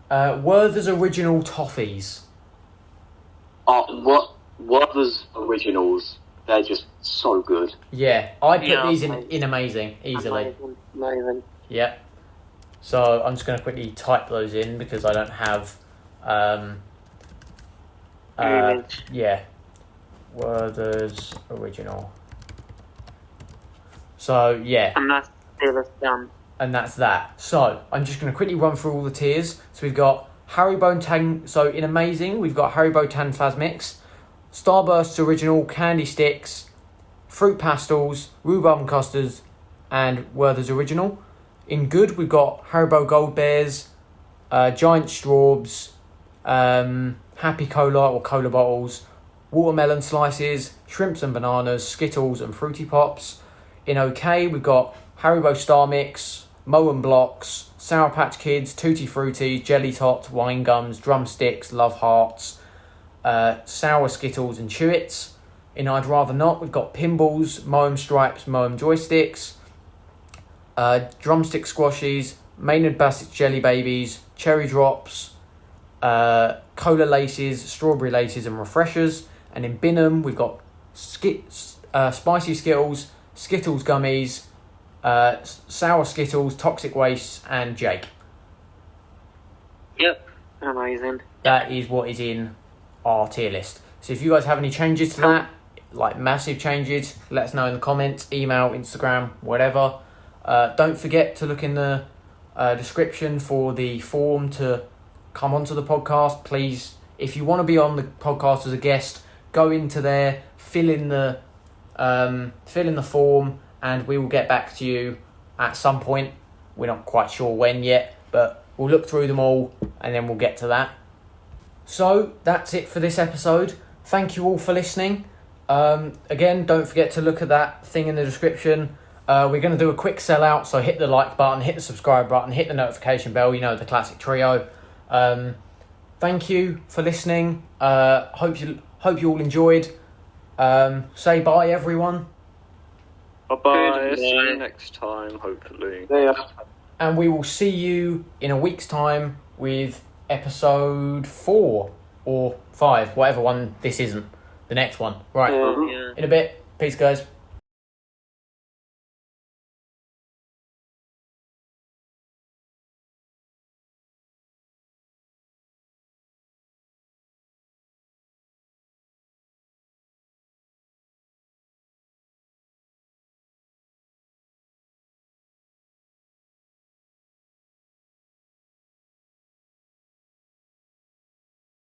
[SPEAKER 1] Werther's Original Toffees.
[SPEAKER 3] Werther's Originals, they're just so good.
[SPEAKER 1] Yeah, I'd put these in amazing, easily.
[SPEAKER 4] Amazing.
[SPEAKER 1] Yeah. So I'm just going to quickly type those in because I don't have... yeah. Werther's Original. So, yeah.
[SPEAKER 4] And that's done.
[SPEAKER 1] And that's that. So, I'm just going to quickly run through all the tiers. So, we've got Haribo Tang... So, in amazing, we've got Haribo Tan Phasmix, Starbursts Original, Candy Sticks, Fruit Pastels, Rhubarb and Custards, and Werther's Original. In good, we've got Haribo Gold Bears, Giant Straws, Happy Cola or Cola Bottles, Watermelon Slices, Shrimps and Bananas, Skittles and Fruity Pops. In OK, we've got Haribo Star Mix, Moen Blocks, Sour Patch Kids, Tutti Frutti, Jelly Tots, Wine Gums, Drumsticks, Love Hearts, Sour Skittles and Chewits. In I'd Rather Not, we've got Pinballs, Moem Stripes, Moem Joysticks, Drumstick Squashies, Maynard Bassett Jelly Babies, Cherry Drops, Cola Laces, Strawberry Laces and Refreshers. And in Binham, we've got Spicy Skittles, Skittles Gummies, Sour Skittles, Toxic Waste and Jake.
[SPEAKER 4] Yep, amazing.
[SPEAKER 1] That is what is in our tier list. So if you guys have any changes to that, like massive changes, let us know in the comments, email, Instagram, whatever. Don't forget to look in the description for the form to come onto the podcast. Please, if you want to be on the podcast as a guest, go into there, fill in the form, and we will get back to you at some point. We're not quite sure when yet, but we'll look through them all and then we'll get to that. So that's it for this episode. Thank you all for listening. Again, don't forget to look at that thing in the description. We're going to do a quick sellout, so hit the like button, hit the subscribe button, hit the notification bell, the classic trio. Thank you for listening. Hope you all enjoyed. Say bye, everyone.
[SPEAKER 2] Bye-bye. See you next time, hopefully.
[SPEAKER 3] Yeah.
[SPEAKER 1] And we will see you in a week's time with episode 4 or 5, whatever one this isn't. The next one. Right.
[SPEAKER 4] Yeah.
[SPEAKER 1] In a bit. Peace, guys.